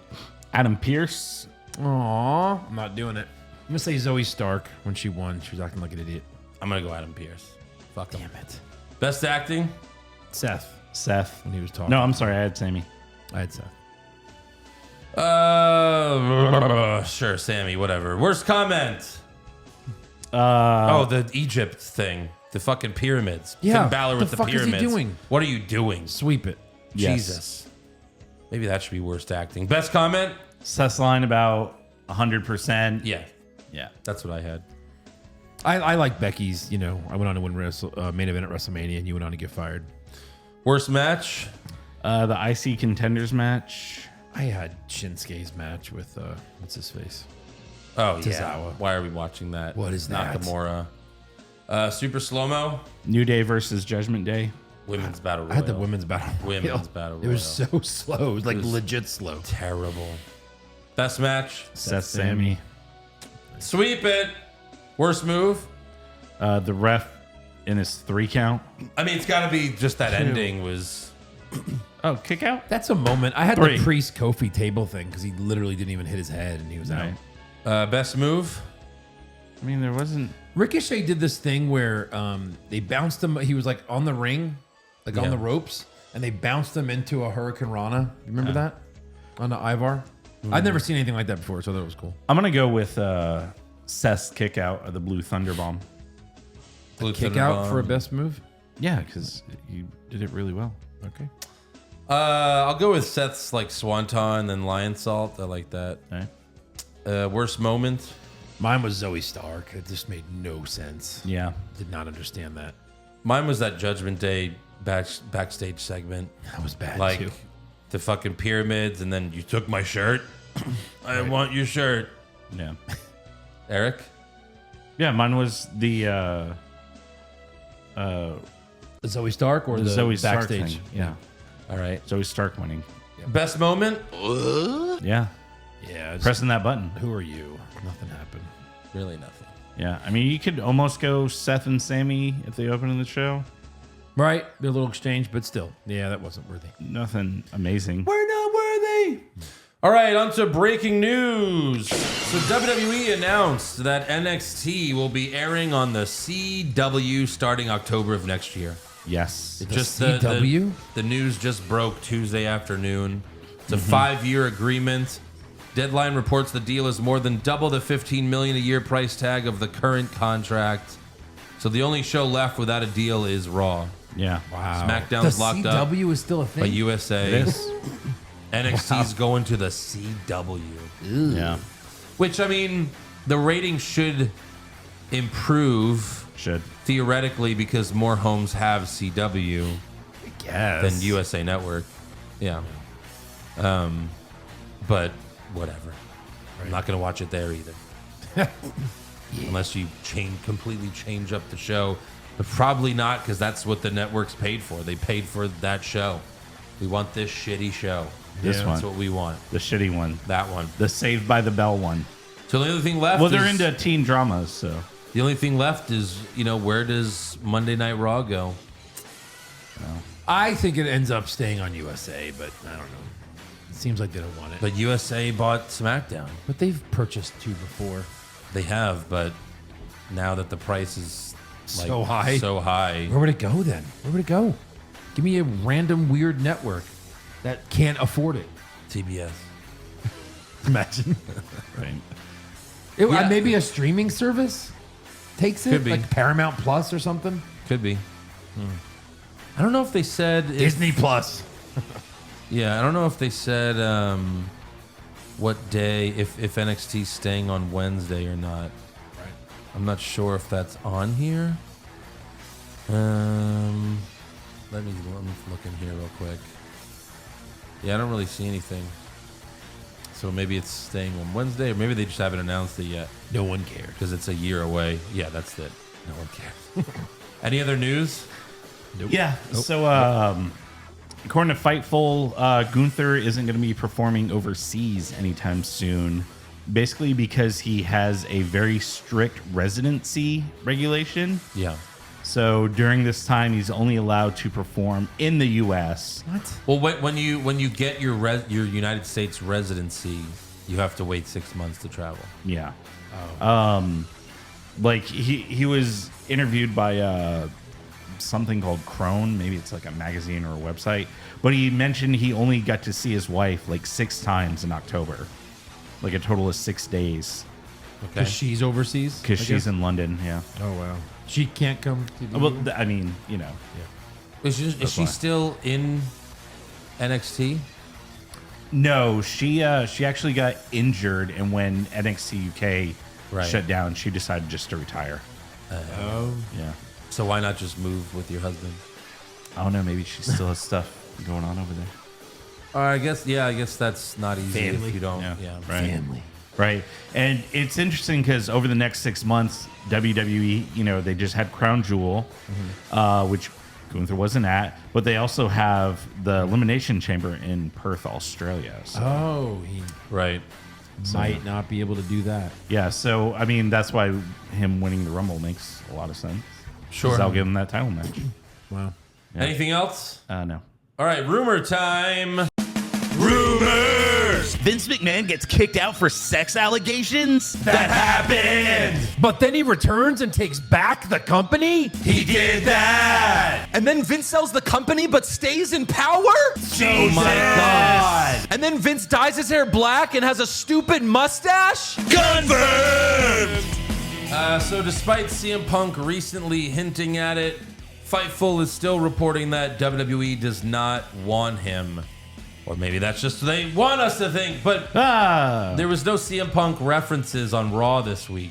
Adam Pearce. Aw. I'm not doing it. I'm going to say Zoe Stark. When she won, she was acting like an idiot. I'm going to go Adam Pearce. Fuck him. Damn it. Best acting? Seth. When he was talking. No, I'm sorry. I had Sammy. I had Seth. Sure, Sammy, whatever. Worst comment? Uh, The Egypt thing. The fucking pyramids. Yeah, Finn Balor what with the the fuck is he pyramids. doing? What are you doing? Sweep it. Yes. Jesus. Maybe that should be worst acting. Best comment? Seth's line about 100%. Yeah, Yeah. that's what I had. I like Becky's, I went on to win main event at WrestleMania and you went on to get fired. Worst match? The IC contenders match. I had Shinsuke's match with, what's his face? Oh, yeah. Tozawa. Why are we watching that? What is that? Nakamura. Super slow-mo? New Day versus Judgment Day. Women's Battle Royal. I had the women's battle. Women's Royal. Battle It was Royal. so slow. It was like was- legit slow. Terrible. Best match? Seth Sammy. Sweep it. Worst move? The ref in his 3 count. I mean, it's got to be just that ending was... Oh, kick out? That's a moment. I had 3. the Priest Kofi table thing because he literally didn't even hit his head and he was out. Right. Best move? I mean, there wasn't. Ricochet did this thing where they bounced him. He was like on the ring, like on Yeah. the ropes, and they bounced him into a Hurricane Rana. You remember that? On the Ivar? I'd never seen anything like that before, so that was cool. I'm gonna go with Seth's kick out of the Blue Thunder Bomb. Blue Kick Thunder out Bomb. for a best move? Yeah, because you did it really well. Okay. I'll go with Seth's like Swanton, then Lion Salt. I like that. Okay. Worst moment? Mine was Zoe Stark. It just made no sense. Yeah. Did not understand that. Mine was that Judgment Day backstage segment. That was bad Like too. the fucking pyramids, and then you took my shirt. I want your shirt. Yeah. Eric? Yeah, mine was the Zoe Stark or the Zoe Stark backstage? thing. Yeah. All right. Zoe Stark winning. Best moment? Yeah. Yeah. Just, Pressing that button. who are you? Nothing happened. Really nothing. Yeah. I mean, you could almost go Seth and Sammy if they open in the show. Right. Their little exchange, but still. Yeah, that wasn't worthy. Nothing amazing. We're not worthy. All right, on to breaking news. So WWE announced that NXT will be airing on the CW starting October of next year. Yes. Just CW? The news just broke Tuesday afternoon. It's a 5-year agreement. Deadline reports the deal is more than double the $15 million a year price tag of the current contract. So the only show left without a deal is Raw. Yeah. Wow. SmackDown's the locked up CW is still a thing. by USA. It is. NXT's going to the CW. Yeah. Which, I mean, the ratings should improve Should. theoretically because more homes have CW Yes. than USA Network. Yeah. But whatever. I'm not going to watch it there either. Unless you completely change up the show. But probably not, because that's what the network's paid for. They paid for that show. We want this shitty show. This That's one. what we want. The shitty one. That one. The Saved by the Bell one. So the only thing left Well, they're is, into teen dramas, so. the only thing left is, where does Monday Night Raw go? I think it ends up staying on USA, but I don't know. It seems like they don't want it. But USA bought SmackDown. But they've purchased two before. They have, but now that the price is like So high. so high, Where would it go then? Where would it go? Give me a random weird network that can't afford it. TBS. Imagine. Right. Yeah. Maybe a streaming service takes it, Could be. like Paramount Plus or something. Could be. I don't know if they said Disney Plus. Yeah, I don't know if they said what day, if NXT's staying on Wednesday or not. Right. I'm not sure if that's on here. Let me look in here real quick. Yeah, I don't really see anything. So maybe it's staying on Wednesday, or maybe they just haven't announced it yet No one cares. because it's a year away. Yeah, that's it. No one cares. Any other news? Yeah. So, according to Fightful, Gunther isn't going to be performing overseas anytime soon. Basically, because he has a very strict residency regulation. Yeah. So during this time, he's only allowed to perform in the U.S. Well, when you get your United States residency, you have to wait 6 months to travel. Yeah. Like he was interviewed by something called Crone. Maybe it's like a magazine or a website. But he mentioned he only got to see his wife like 6 times in October, like a total of 6 days, Okay. Because she's overseas? because I she's guess? in London. Yeah. Oh, wow. She can't come to the Well, I mean, you know. Is she why. still in NXT? No, she actually got injured, and when NXT UK Right. shut down, she decided just to retire. Oh. Yeah. So why not just move with your husband? I don't know. Maybe she still has stuff going on over there. I guess that's not easy Family. if you don't. Yeah. Yeah. Right. Family. Right. And it's interesting because over the next 6 months, WWE, they just had Crown Jewel, which Gunther wasn't at, but they also have the Elimination Chamber in Perth, Australia. So, Oh, he Right. might not be able to do that. yeah. So, I mean, that's why him winning the Rumble makes a lot of sense. Sure. 'Cause I'll give him that title match. Wow. Anything else? No. All right, rumor time. Rumors! Vince McMahon gets kicked out for sex allegations? That happened. But then he returns and takes back the company? He did that. And then Vince sells the company but stays in power? Oh my God. And then Vince dyes his hair black and has a stupid mustache? Confirmed! So despite CM Punk recently hinting at it, Fightful is still reporting that WWE does not want him. Or maybe that's just they want us to think, but there was no CM Punk references on Raw this week.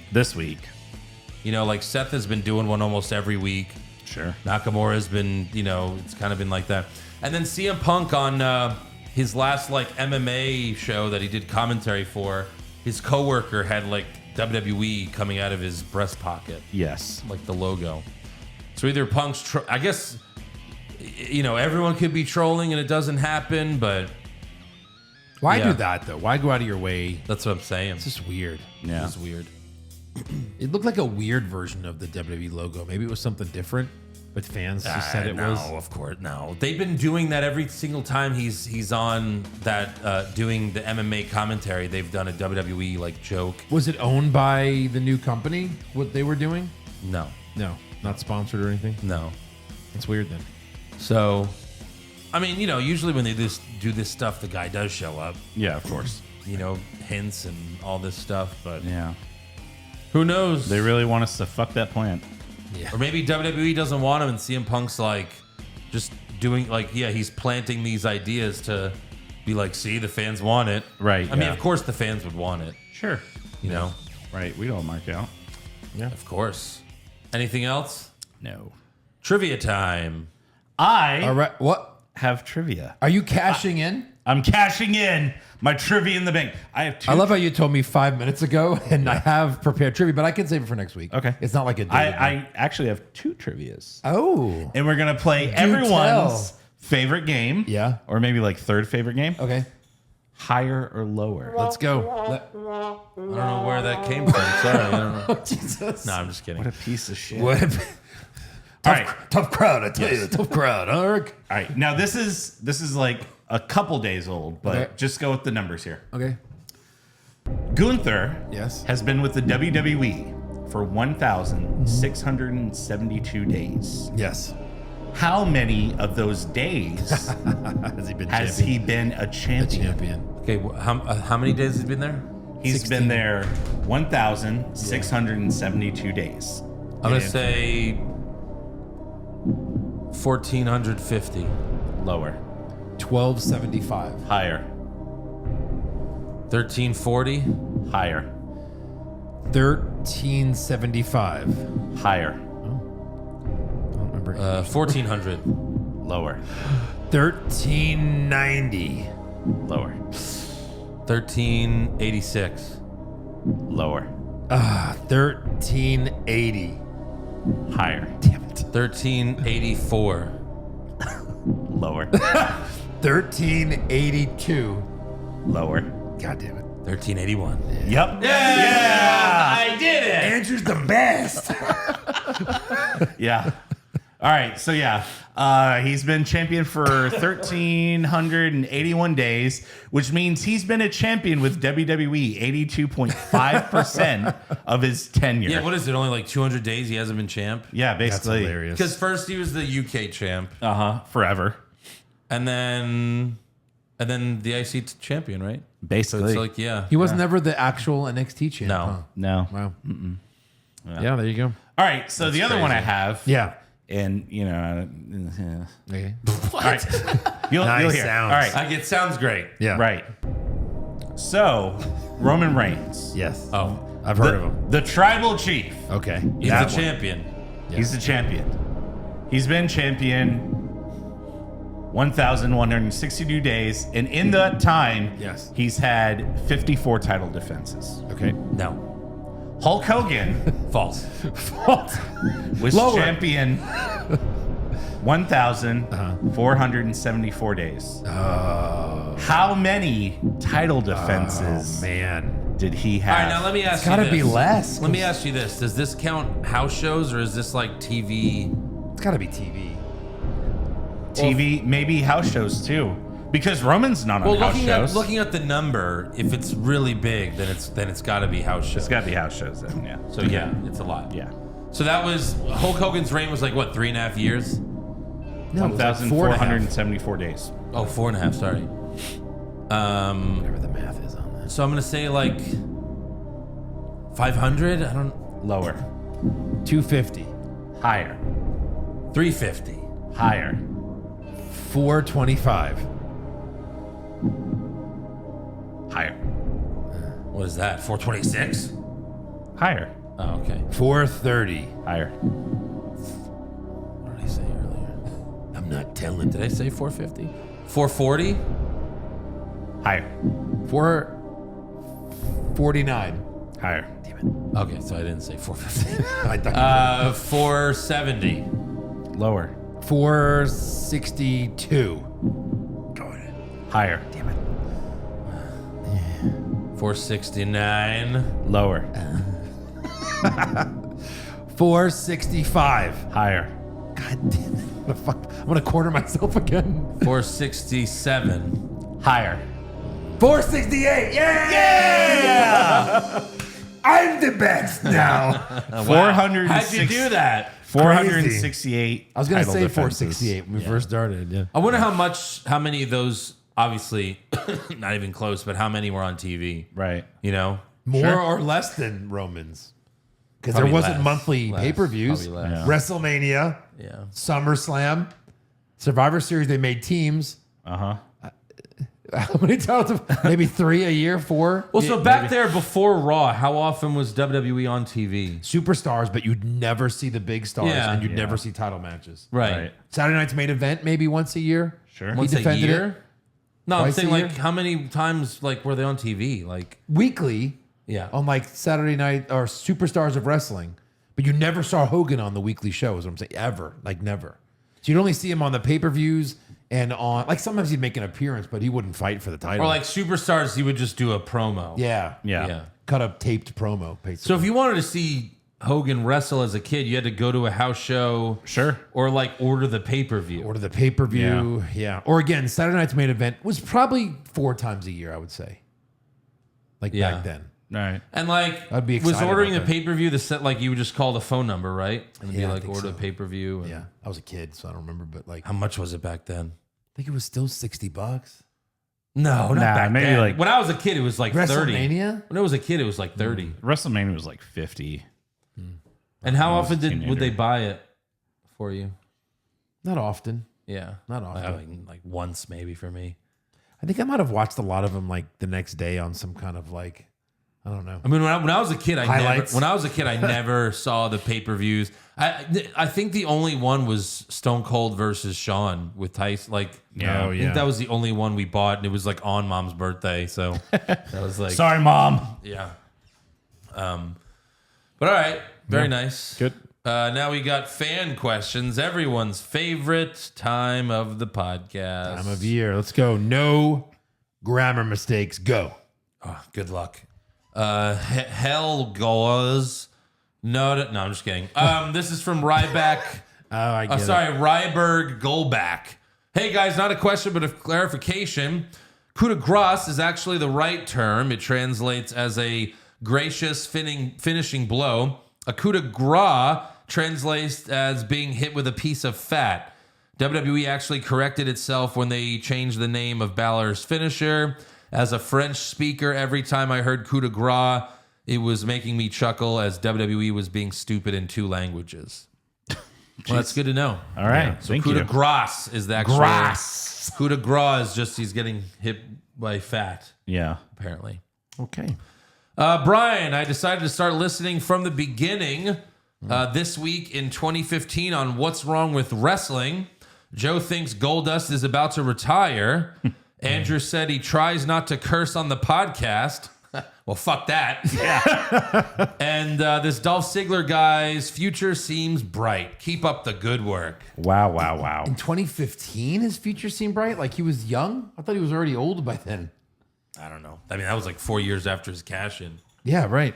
You know, like Seth has been doing one almost every week. Sure. Nakamura's been, it's kind of been like that. And then CM Punk on his last like MMA show that he did commentary for, his coworker had like WWE coming out of his breast pocket. Yes. Like the logo. So either Punk's, I guess, everyone could be trolling and it doesn't happen, but Why Yeah. do that, though? Why go out of your way? that's what I'm saying. It's just weird. Yeah. It's weird. It looked like a weird version of the WWE logo. Maybe it was something different, but fans just said it no, was. of course, no. They've been doing that every single time he's on that doing the MMA commentary. They've done a WWE like joke. Was it owned by the new company, what they were doing? No, No, not sponsored or anything. no. That's weird then. So, I mean, usually when they do this stuff, the guy does show up. Yeah, of course. Hints and all this stuff, but Yeah. who knows? They really want us to fuck that plant. Or maybe WWE doesn't want him, and CM Punk's like just doing he's planting these ideas to be like, see, the fans want it. Right, I mean, yeah. of course the fans would want it. Sure. Right. We don't mark out. Of course. Anything else? No. Trivia time. I All right. What? have trivia. Are you cashing in? I'm cashing in my trivia in the bank. I have two. I love how you told me 5 minutes ago, and I have prepared trivia, but I can save it for next week. Okay. It's not like a day. I actually have two trivias. Oh. And we're going to play everyone's tell. favorite game. Yeah. Or maybe like third favorite game. Okay. Higher or lower? Let's go. I don't know where that came from. Sorry, I don't know. Jesus. No, I'm just kidding. What a piece of shit. What? All right. Tough crowd, I tell you. Tough crowd, huh, Eric? All right. Now this is like a couple days old, but Okay. just go with the numbers here. Okay. Gunther Yes. has been with the WWE for 1,672 days. Yes. How many of those days Has he been has champion? he been a champion? Champion. Okay, how many days has he been there? He's 16. been there 1,672 days. I'm gonna say 1,450. Lower. 1275. Higher. 1,340. Higher. 1375. Higher. I don't remember. 1,400. Lower. 1390. Lower. 1,386. Lower. 1380. Higher. Damn it. 1,384. Lower. 1382. Lower. God damn it. 1,381. Yep. Yeah. I did it. Andrew's the best. Yeah. All right. So yeah, he's been champion for 1,381 days, which means he's been a champion with WWE 82.5% of his tenure. Yeah, what is it? Only like 200 days he hasn't been champ? Yeah, basically. That's hilarious. Because first he was the UK champ, Forever. and then the IC champion, right? So Basically. it's like, yeah. He was never the actual NXT champ. No. Huh? No. Wow. Yeah, there you go. All right. So the other one I have. Yeah. And Okay. all right. You'll Nice hear. sounds. All right. It sounds great. Yeah. Right. So Roman Reigns, Yes. Oh, I've heard of him. the tribal chief. Okay. he's That the one. champion. He's the champion. He's been champion 1,162 days, and in that time, Yes. he's had 54 title defenses. Okay. No. Hulk Hogan False. was Lower. champion 1,474 days. How many title defenses Man. did he All right, have? now let me ask Gotta you be this. less. Let me ask you this. Does this count house shows or is this like TV? It's gotta be TV. TV, maybe house shows too. Because Roman's not on Well, house shows. looking at the number, if it's really big, then it's got to be house shows. It's got to be house shows then, yeah. So yeah, it's a lot. Yeah. So that was Hulk Hogan's reign was like what 3.5 years? No, it was like 1,474 days. Oh, 4.5. Sorry. Whatever the math is on that. So I'm gonna say like 500. I don't. Lower. 250. Higher. 350. Higher. 425. Higher. What is that? 426. Higher. Oh, okay. 430. Higher. What did I say earlier? I'm not telling. Did I say 450? 440. Higher. 449. Higher. Okay, so I didn't say 450. I thought 470. Lower. 462. Higher. 469. Lower. 465. Higher. God damn it. I'm gonna corner myself again. 467. Higher. 468. Yeah! I'm the best now. 406. How'd you do that? 468. I was gonna title say defenses. 468 when we first started. Yeah. I wonder how many of those, obviously, not even close, but how many were on TV? Right. You know? More or less than Romans. Because there Probably wasn't less. monthly Less. pay-per-views. Probably less. WrestleMania, Yeah. SummerSlam, Survivor Series, they made teams. Uh-huh. How many titles? Maybe 3 a year, 4? Well, so back there before Raw, how often was WWE on TV? Superstars, but you'd never see the big stars Yeah. and you'd Yeah. never see title matches. Right. Saturday night's main event, maybe once a year. Sure. Once a defended year? it. No, I'm Twice a saying year? like how many times like were they on TV? Like Weekly yeah. on like Saturday night or Superstars of Wrestling. But you never saw Hogan on the weekly show, is what I'm saying. Ever. Like never. So you'd only see him on the pay-per-views and on, like sometimes he'd make an appearance, but he wouldn't fight for the title. Or like Superstars, he would just do a promo. yeah. Yeah. Cut up taped promo, basically. So if you wanted to see Hogan wrestle as a kid, you had to go to a house show. Sure. Or like order the pay-per-view. Order the pay-per-view. Yeah. Or again, Saturday night's main event was probably 4 times a year, I would say. Like Yeah. back then. Right. And like I'd be was excited ordering the about that. pay-per-view the set like you would just call the phone number, right? And Yeah, be I like think order so. the pay-per-view. And Yeah. I was a kid, so I don't remember, but like How much was it back then? I think it was still $60. No, not back maybe then. like- when I was a kid, it was like 30. WrestleMania? When I was a kid, it was like 30. WrestleMania was like 50. And how I was often a would teenager. they buy it for you? Not often. Yeah. Not often. Like once maybe for me. I think I might have watched a lot of them like the next day on some kind of like, I don't know. I mean, when I was a kid, Highlights. I never saw the pay-per-views. I think the only one was Stone Cold versus Shawn with Tyson. Like, Yeah. Oh, I think that was the only one we bought, and it was like on Mom's birthday. So that was like, Sorry, Mom. yeah. But all right, very nice. Good. Now we got fan questions. Everyone's favorite time of the podcast. Time of year. Let's go. No grammar mistakes. Go. Oh, good luck. Hell goes. No, I'm just kidding. This is from Ryback. I get it. Ryberg Golback. Hey guys, not a question, but a clarification. Coup de grace is actually the right term. It translates as a gracious finishing blow. A coup de grace translates as being hit with a piece of fat. WWE actually corrected itself when they changed the name of Balor's finisher. As a French speaker, every time I heard coup de grace, it was making me chuckle as WWE was being stupid in 2 languages. Well, that's good to know. All right. So Thank coup you. de grace is the actual... Grass. Coup de grace is just he's getting hit by fat, Yeah. apparently. Okay. Brian, I decided to start listening from the beginning this week in 2015 on What's Wrong with Wrestling. Joe thinks Goldust is about to retire. Andrew said he tries not to curse on the podcast. Well, fuck that. Yeah. And this Dolph Ziggler guy's future seems bright. Keep up the good work. Wow, wow, wow. In 2015, his future seemed bright. Like he was young. I thought he was already old by then. I don't know. I mean, that was like 4 years after his cash in. Yeah, right.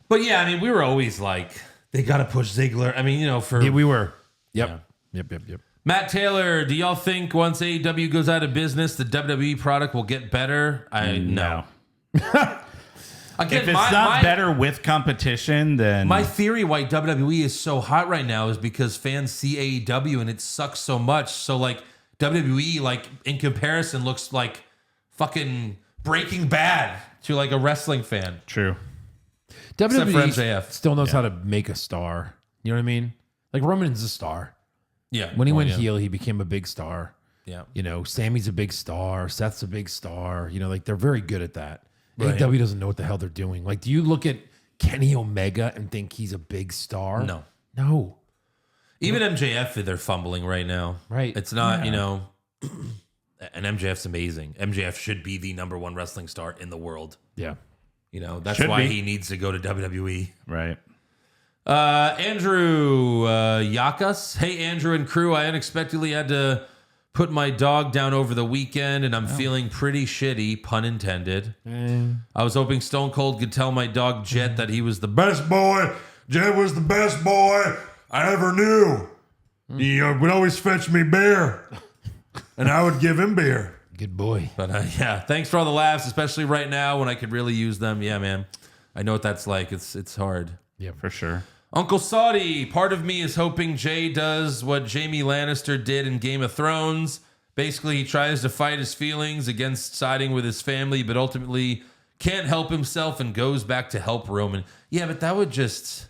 But yeah, I mean, we were always like, they got to push Ziggler. I mean, you know, for Yeah, we were. Yep. Yeah. Yep. Matt Taylor, do y'all think once AEW goes out of business, the WWE product will get better? No. Again, If it's not better with competition, then my theory why WWE is so hot right now is because fans see AEW and it sucks so much. So like WWE, like in comparison, looks like fucking Breaking Bad to like a wrestling fan. true. for WWE MJF. still knows how to make a star. You know what I mean? Like Roman's a star. Yeah. When he went yeah. heel, he became a big star. Yeah. You know, Sammy's a big star. Seth's a big star. You know, like they're very good at that. Right. AEW doesn't know what the hell they're doing. Like, do you look at Kenny Omega and think he's a big star? No. No. Even MJF, they're fumbling right now. Right. It's not, you know, and MJF's amazing. MJF should be the number one wrestling star in the world. Yeah. You know, that's Should why be. he needs to go to WWE. Right. Andrew Yakas. Hey, Andrew and crew. I unexpectedly had to put my dog down over the weekend, and I'm feeling pretty shitty, pun intended. I was hoping Stone Cold could tell my dog Jet that he was the best boy. Jet was the best boy I ever knew. He would always fetch me beer, and I would give him beer. Good boy. But yeah, thanks for all the laughs, especially right now when I could really use them. Yeah, man. I know what that's like. It's hard. Yeah, for sure. Uncle Saudi, part of me is hoping Jay does what Jaime Lannister did in Game of Thrones. Basically, he tries to fight his feelings against siding with his family, but ultimately can't help himself and goes back to help Roman. Yeah, but that would just...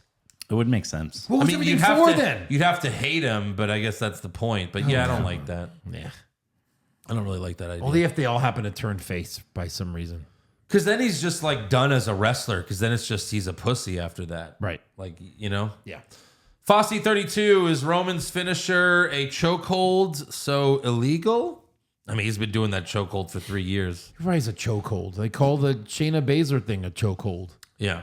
It would make sense. What was everything for then? You'd have to hate him, but I guess that's the point. But yeah, I don't like that. Yeah. I don't really like that idea. Only if they all happen to turn face by some reason. Because then he's just like done as a wrestler. Because then it's just he's a pussy after that. Right. Like, you know? Yeah. Fossey32, is Roman's finisher a chokehold so illegal? I mean, he's been doing that chokehold for 3 years. Everybody's a chokehold. They call the Shayna Baszler thing a chokehold. Yeah.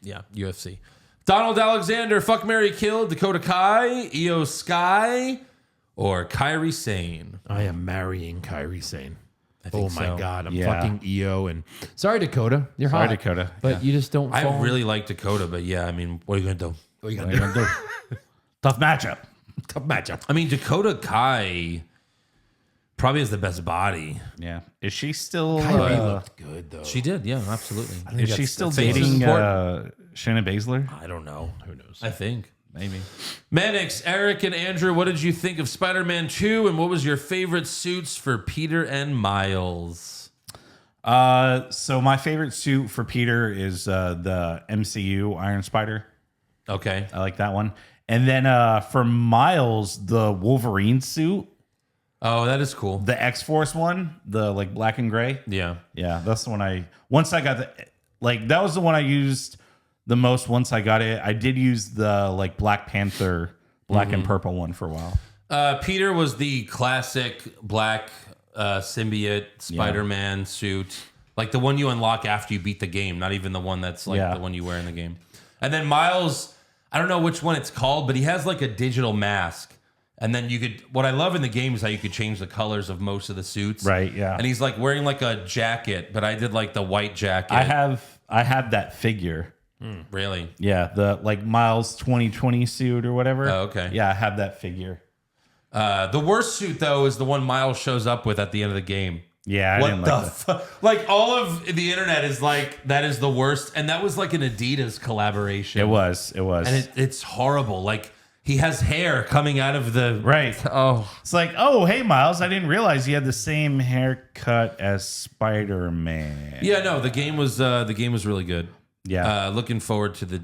Yeah, UFC. Donald Alexander, fuck, marry, kill, Dakota Kai, Io Sky, or Kairi Sane. I am marrying Kairi Sane. think Oh my so. God. I'm Yeah. fucking EO. And sorry, Dakota. You're Sorry, hot. Dakota. But you just don't I fall. really like Dakota, but yeah, I mean, what are you going to do? What are you going to do? Tough matchup. Tough matchup. I mean, Dakota Kai probably has the best body. Yeah. Is she still Kyrie looked good, though. She did, yeah, absolutely. is she still that's dating important. Shanna Baszler? I don't know. Who knows? I think. Maybe. Mannix, Eric, and Andrew, what did you think of Spider-Man 2, and what was your favorite suits for Peter and Miles? So my favorite suit for Peter is the MCU Iron Spider. Okay. I like that one. And then for Miles, the Wolverine suit, Oh, that is cool. the X-Force one, the like black and gray. Yeah. Yeah, that's the one once I got that was the one I used the most once I got it. I did use the like Black Panther, black and purple one for a while. Peter was the classic black symbiote Spider-Man suit. Like the one you unlock after you beat the game, not even the one that's like the one you wear in the game. And then Miles, I don't know which one it's called, but he has like a digital mask. And then you could, what I love in the game is how you could change the colors of most of the suits. Right, yeah. And he's like wearing like a jacket, but I did like the white jacket. I have that figure. Really? Yeah, the like Miles 2020 suit or whatever. Oh, okay. Yeah, I have that figure. The worst suit though is the one Miles shows up with at the end of the game. Yeah, I What didn't the like that. fuck? Like all of the internet is like that is the worst, and that was like an Adidas collaboration. It was. and it's horrible. Like he has hair coming out of the Right. Oh, It's like, oh, hey, Miles, I didn't realize you had the same haircut as Spider-Man. yeah. No, the game was really good. Yeah. Looking forward to the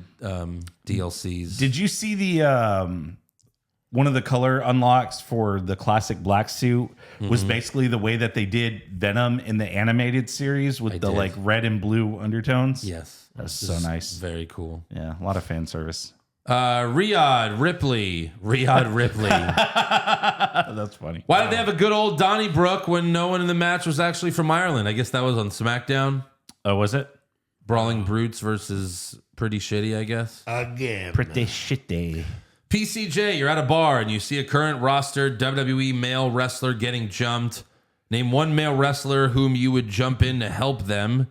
DLCs. Did you see the one of the color unlocks for the classic black suit was basically the way that they did Venom in the animated series with the did. like red and blue undertones? Yes, That's This so is nice. Very cool. Yeah, a lot of fan service. Riyadh Ripley. That's funny. Why did they have a good old Donnybrook when no one in the match was actually from Ireland? I guess that was on SmackDown. Oh, was it? Brawling Brutes versus Pretty Shitty, I guess. Again. Pretty shitty. PCJ, you're at a bar and you see a current roster WWE male wrestler getting jumped. Name one male wrestler whom you would jump in to help them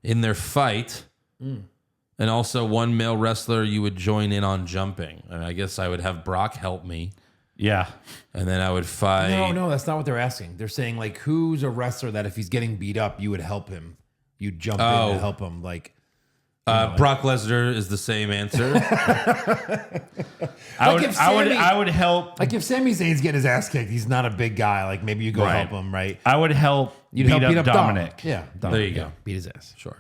in their fight. And also one male wrestler you would join in on jumping. And I guess I would have Brock help me. Yeah. And then I would fight. No, that's not what they're asking. They're saying like, who's a wrestler that if he's getting beat up, you would help him. You'd jump in to help him. Like, Brock Lesnar is the same answer. I would help. like if Sami Zayn's getting his ass kicked, he's not a big guy. Like maybe you go Right. help him, right? I would help You'd beat help up Dominic. Yeah, Dominic. There you go. Beat his ass. Sure.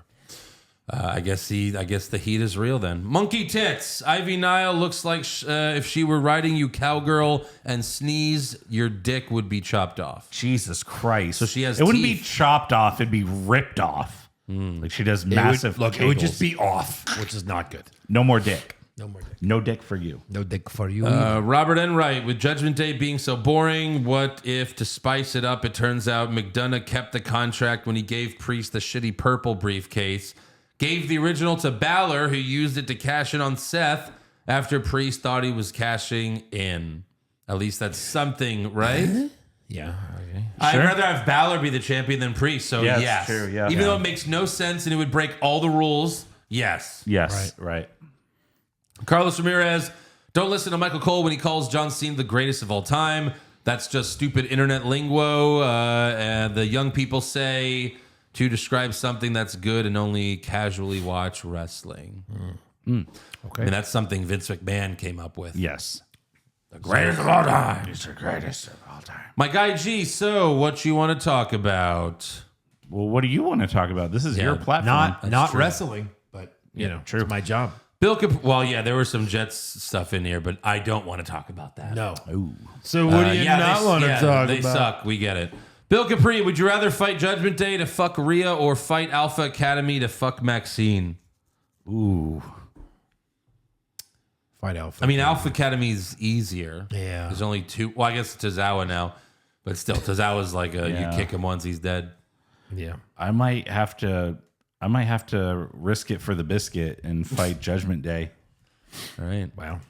I guess the heat is real then. Monkey tits. Ivy Nile looks like if she were riding you cowgirl and sneeze, your dick would be chopped off. Jesus Christ. So she has It wouldn't be teeth. chopped off. It'd be ripped off. Like she does massive. It would just kegels. be off, which is not good. no more dick. No more dick. No dick for you. No dick for you. Robert Enright, with Judgment Day being so boring, what if to spice it up, it turns out McDonough kept the contract when he gave Priest the shitty purple briefcase, gave the original to Balor, who used it to cash in on Seth after Priest thought he was cashing in. At least that's something, right? yeah. Okay. I'd rather have Balor be the champion than Priest, so Yeah, yes. that's true, yeah. Even Yeah. though it makes no sense and it would break all the rules, yes. Yes. Right. Carlos Ramirez, don't listen to Michael Cole when he calls John Cena the greatest of all time. That's just stupid internet lingo. And the young people say to describe something that's good and only casually watch wrestling. Okay. I mean, that's something Vince McMahon came up with. Yes. Greatest of all time. He's the greatest of all time. My guy G, so what you want to talk about? Well, what do you want to talk about? This is your platform. Not true. wrestling, but you know, true. it's my job. Bill well, yeah, there was some Jets stuff in here, but I don't want to talk about that. No. So what do you yeah, not they- want to yeah, talk they about? suck. We get it. Bill Capri, would you rather fight Judgment Day to fuck Rhea or fight Alpha Academy to fuck Maxine? Ooh. Fight Alpha. I mean, Alpha Academy is easier. Yeah. There's only two. Well, I guess Tozawa now, but still, Tozawa's like Yeah. you kick him once, he's dead. Yeah. I might have to risk it for the biscuit and fight Judgment Day. All right. Wow.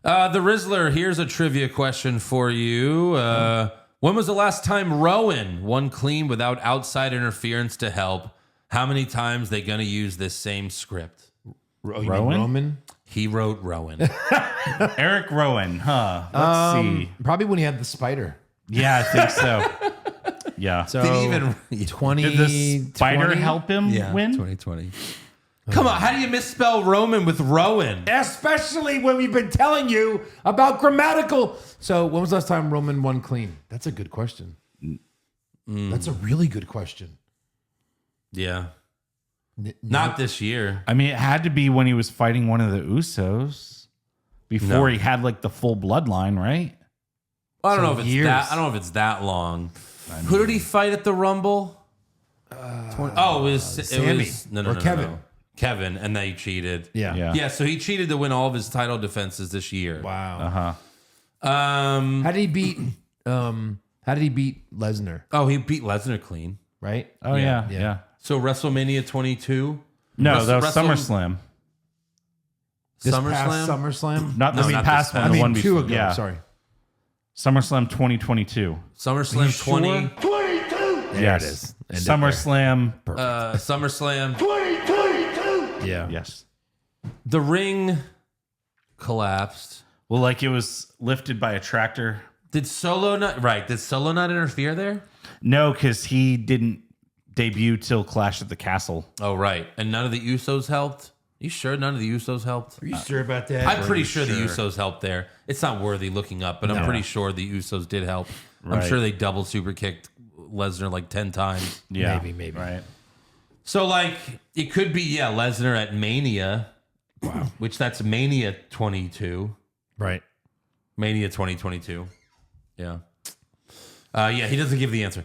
The Rizzler, here's a trivia question for you. When was the last time Rowan won clean without outside interference to help? How many times they going to use this same script? You mean Rowan? Roman? He wrote Rowan. Eric Rowan, huh? Let's see. Probably when he had the spider. Yeah, I think so. Yeah. So Did he even 20. Did the spider 20? help him win? 2020. Come on, how do you misspell Roman with Rowan? Especially when we've been telling you about grammatical. So when was the last time Roman won clean? That's a good question. That's a really good question. Yeah. Not this year. I mean, it had to be when he was fighting one of the Usos before No. he had like the full bloodline, right? I don't So know if it's years. that. I don't know if it's that long. Who did he fight at the Rumble? It was Sammy. no, Or Kevin. no. Kevin, and they cheated. Yeah. Yeah. Yeah, so he cheated to win all of his title defenses this year. Wow. Um. How did he beat Lesnar? Oh, he beat Lesnar clean. Right? Oh yeah. So WrestleMania 22. No, that was Wrestle- SummerSlam. This SummerSlam. past SummerSlam? Not No, the not past this one. past. The one 2 before. ago. Yeah. Sorry. SummerSlam 2022. SummerSlam 20. 22! Yes. it is. End it SummerSlam. SummerSlam. 2022! Yeah. Yes. The ring collapsed. Well, like it was lifted by a tractor. Did Solo not interfere there? No, because he didn't debut till Clash at the Castle. Oh, right. And none of the Usos helped? You sure none of the Usos helped? Are you sure about that? I'm pretty sure the Usos helped there. It's not worthy looking up, but I'm pretty sure the Usos did help. I'm Right. sure they double super kicked Lesnar like 10 times. Yeah. Maybe. Right. So, like, it could be, Lesnar at Mania. Wow. Which that's Mania 22. Right. Mania 2022. Yeah. He doesn't give the answer.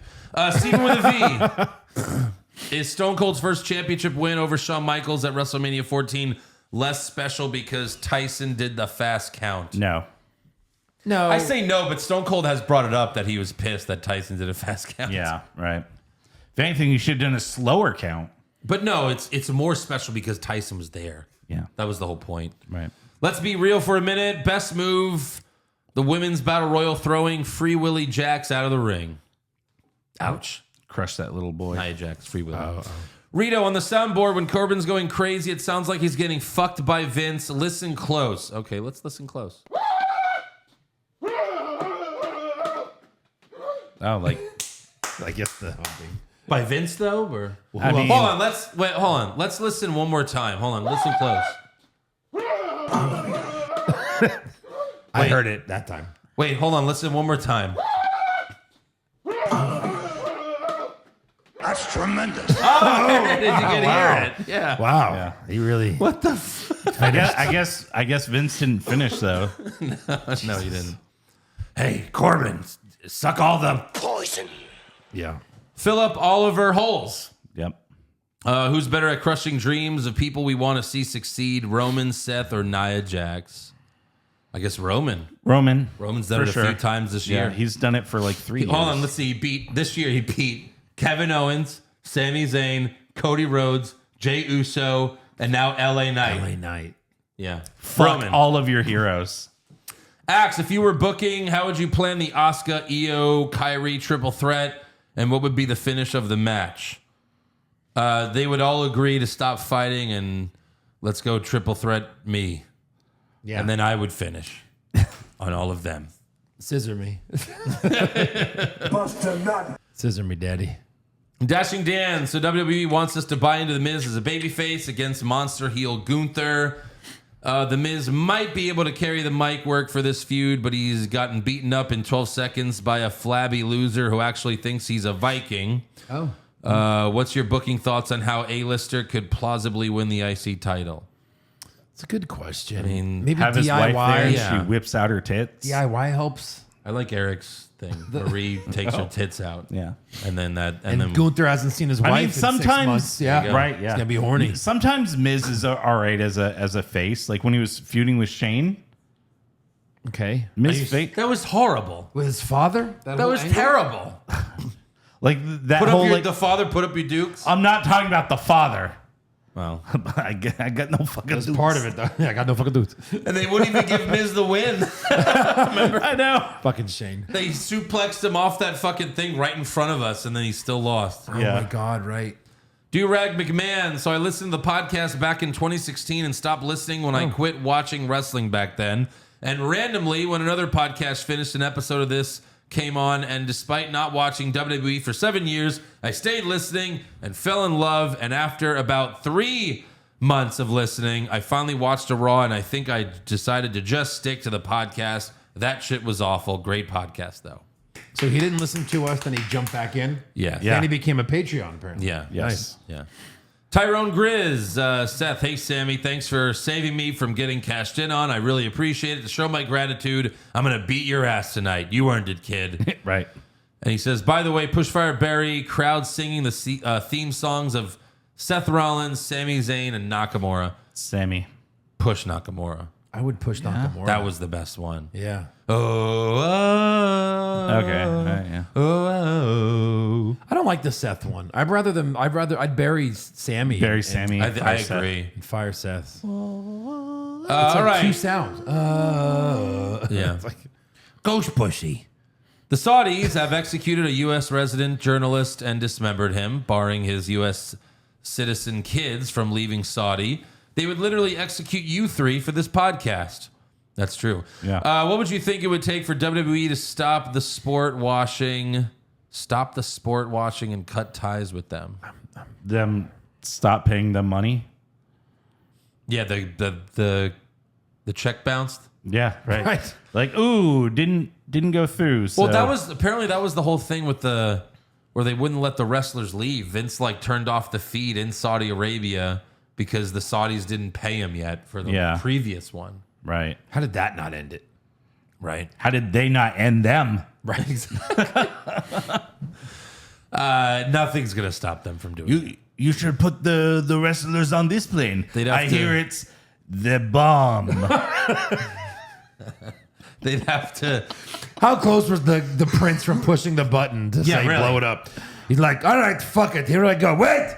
Steven with a V. Is Stone Cold's first championship win over Shawn Michaels at WrestleMania 14 less special because Tyson did the fast count? No. No. I say no, but Stone Cold has brought it up that he was pissed that Tyson did a fast count. Yeah. Right. If anything, you should have done a slower count. But no, it's more special because Tyson was there. Yeah. That was the whole point. Right. Let's be real for a minute. Best move, the women's battle royal throwing Free Willy Jax out of the ring. Ouch. Crush that little boy. Nia Jax, Free Willy. Rito, on the soundboard, when Corbin's going crazy, it sounds like he's getting fucked by Vince. Listen close. Okay, let's listen close. Oh, like I guess the By Vince though, or I mean- hold on, hold on. Let's listen one more time. Hold on, listen close. I heard it that time. Wait, hold on, listen one more time. That's tremendous. Did you can hear it? Yeah. Wow. Yeah. He really. What the? I guess Vince didn't finish though. No, you didn't. Hey, Corbin, suck all the poison. Yeah. Philip Oliver Holes. Yep. Who's better at crushing dreams of people we want to see succeed? Roman, Seth, or Nia Jax? I guess Roman. Roman's done for it a few times this Yeah, year. he's done it for like 3 years. Hold on, let's see. This year he beat Kevin Owens, Sami Zayn, Cody Rhodes, Jey Uso, and now LA Knight. LA Knight. Yeah. Fuck Roman. all of your heroes. Axe, if you were booking, how would you plan the Asuka, Io, Kyrie triple threat, and what would be the finish of the match? They would all agree to stop fighting and let's go triple threat me. Yeah. And then I would finish on all of them. Scissor me. Scissor me, daddy. Dashing Dan, so WWE wants us to buy into The Miz as a babyface against monster heel Gunther. The Miz might be able to carry the mic work for this feud, but he's gotten beaten up in 12 seconds by a flabby loser who actually thinks he's a Viking. Oh. What's your booking thoughts on how A-lister could plausibly win the IC title? It's a good question. I mean, maybe Have his wife there DIY. and yeah. she whips out her tits. DIY helps. I like Eric's thing. Marie takes her tits out. Yeah. And then that, And then Gunther hasn't seen his wife I mean, in 6 sometimes, months. Yeah. right, yeah. He's gonna be horny. Sometimes Miz is all right as a face. Like when he was feuding with Shane, Okay. Miz fake. that was horrible. With his father? That was terrible. Like that Put whole up your, like. the father put up your dukes. I'm not talking about the father. Well, I got no fucking. That's dukes. part of it, though. Yeah, I got no fucking dudes. and they wouldn't even give Miz the win. I know. Fucking Shane. They suplexed him off that fucking thing right in front of us, and then he still lost. Oh Yeah. my God, right. Do-Rag McMahon. So I listened to the podcast back in 2016 and stopped listening when I quit watching wrestling back then. And randomly, when another podcast finished, an episode of this came on, and despite not watching WWE for 7 years, I stayed listening and fell in love. And after about 3 months of listening, I finally watched a Raw, and I think I decided to just stick to the podcast. That shit was awful. Great podcast, though. So he didn't listen to us, then he jumped back in. Yeah. Yeah. Then he became a Patreon, apparently. Yeah. Yes. Yeah. Tyrone Grizz, Seth, hey Sammy, thanks for saving me from getting cashed in on. I really appreciate it. To show my gratitude, I'm going to beat your ass tonight. You earned it, kid. Right. And he says, by the way, Pushfire Barry, crowd singing the theme songs of Seth Rollins, Sami Zayn, and Nakamura. Sammy. Push Nakamura. I would push Nakamura. That was the best one. Yeah. Okay. Yeah. Oh. I don't like the Seth one. I'd bury Sammy. Bury and- Sammy. I fire Seth. agree. And fire Seth. It's All like right. 2 sounds. Yeah. It's like, Ghost Pushy. The Saudis have executed a U.S. resident journalist and dismembered him, barring his U.S. citizen kids from leaving Saudi. They would literally execute you 3 for this podcast. That's true. Yeah. What would you think it would take for WWE to stop the sport washing and cut ties with them? Them stop paying them money. Yeah, the check bounced. Yeah. Right. Right. Like, ooh, didn't go through. So. Well, that was the whole thing with where they wouldn't let the wrestlers leave. Vince turned off the feed in Saudi Arabia because the Saudis didn't pay him yet for the previous one. right. How did that not end it? Right. How did they not end them? Right. Nothing's gonna stop them from doing it. You should put the wrestlers on this plane. They'd have I to- hear it's the bomb. They'd have to. How close was the prince from pushing the button to say really. blow it up? He's like, all right, fuck it. Here I go. Wait.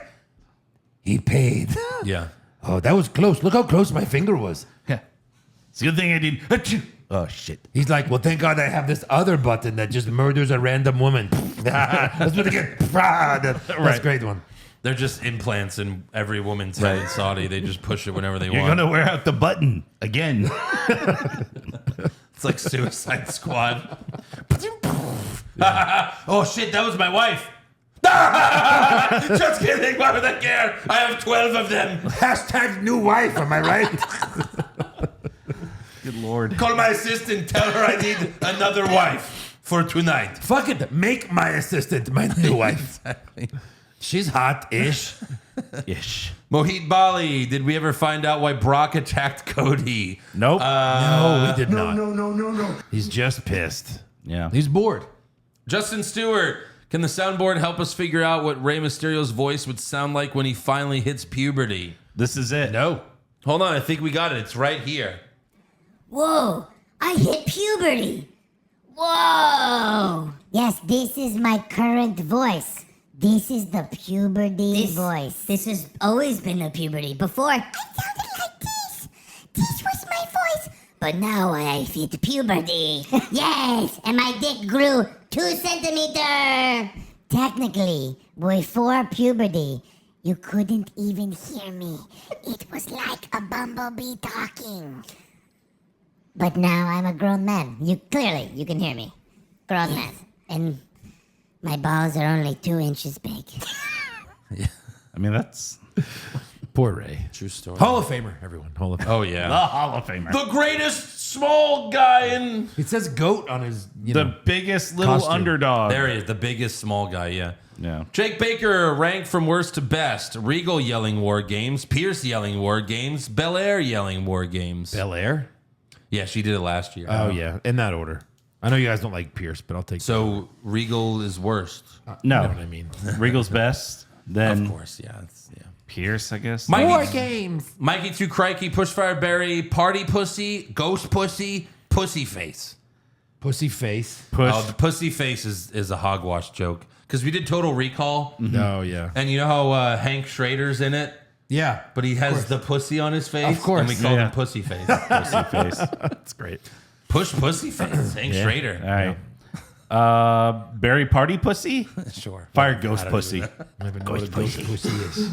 He paid. Yeah. Oh, that was close. Look how close my finger was. Yeah. It's a good thing I didn't. Achoo. Oh shit. He's like, well, thank God I have this other button that just murders a random woman. Let's do it again. That's a great one. They're just implants in every woman's head in Saudi. They just push it whenever they You're want. gonna wear out the button again. It's like Suicide Squad. Oh shit, that was my wife. Just kidding. Why would I care? I have 12 of them. Hashtag new wife, am I right? Good Lord. Call my assistant. Tell her I need another wife for tonight. Fuck it. Make my assistant my new wife. She's hot-ish. Ish. Mohit Bali, did we ever find out why Brock attacked Cody? Nope. No, we did not. No. He's just pissed. yeah. He's bored. Justin Stewart, can the soundboard help us figure out what Rey Mysterio's voice would sound like when he finally hits puberty? This is it. No. Hold on, I think we got it. It's right here. Whoa, I hit puberty. Whoa. Yes, this is my current voice. This is the puberty voice. This has always been the puberty. Before, I sounded like this. This was my voice. But now I hit puberty. Yes, and my dick grew 2 centimeters. Technically, before puberty, you couldn't even hear me. It was like a bumblebee talking. But now I'm a grown man. You can hear me. Grown man. And my balls are only 2 inches big. I mean, that's Poor Ray. True story. Hall of Famer, everyone. Hall of Famer. Oh, the yeah. Hall of Famer. The greatest small guy in... It says goat on his, The biggest little costume. underdog. There he is, the biggest small guy, yeah. Yeah. Jake Baker ranked from worst to best. Regal yelling war games. Pierce yelling war games. Belair yelling war games. Bel Air. Yeah, she did it last year. Oh, yeah. In that order. I know you guys don't like Pierce, but I'll take So Regal is worst. No. You know what I mean? Regal's best. Then Of course, yeah. Pierce, I guess. games. Mikey Too Crikey, Pushfire Berry, Party Pussy, Ghost Pussy, Pussy Face. Pussy face. Push. Oh, the Pussy Face is a hogwash joke. Because we did Total Recall, Oh, yeah. and you know how Hank Schrader's in it? Yeah. But he has the pussy on his face? Of course. And we call Yeah. him Pussy Face. Pussy face. That's great. Push Pussy Face, Hank All Schrader. right. Barry Party Pussy? Sure. Fire Ghost Pussy. I don't even know what a ghost pussy is.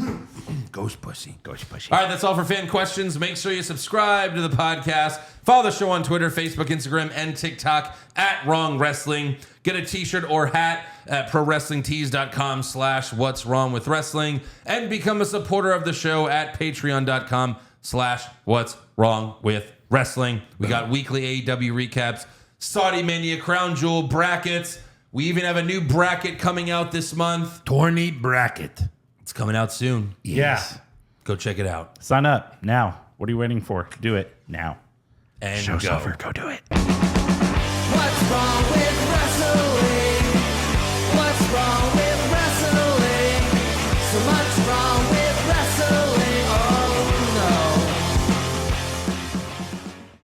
Ghost Pussy. Ghost Pussy. All right, that's all for fan questions. Make sure you subscribe to the podcast. Follow the show on Twitter, Facebook, Instagram, and TikTok at Wrong Wrestling. Get a t-shirt or hat at prowrestlingtees.com/what's wrong with wrestling. And become a supporter of the show at patreon.com/what's wrong with wrestling. We got weekly AEW recaps, Saudi Mania Crown Jewel brackets. We even have a new bracket coming out this month. Tourney bracket. It's coming out soon. Yeah. Go check it out. Sign up now. What are you waiting for? Do it now. And Show's go. over. Go do it.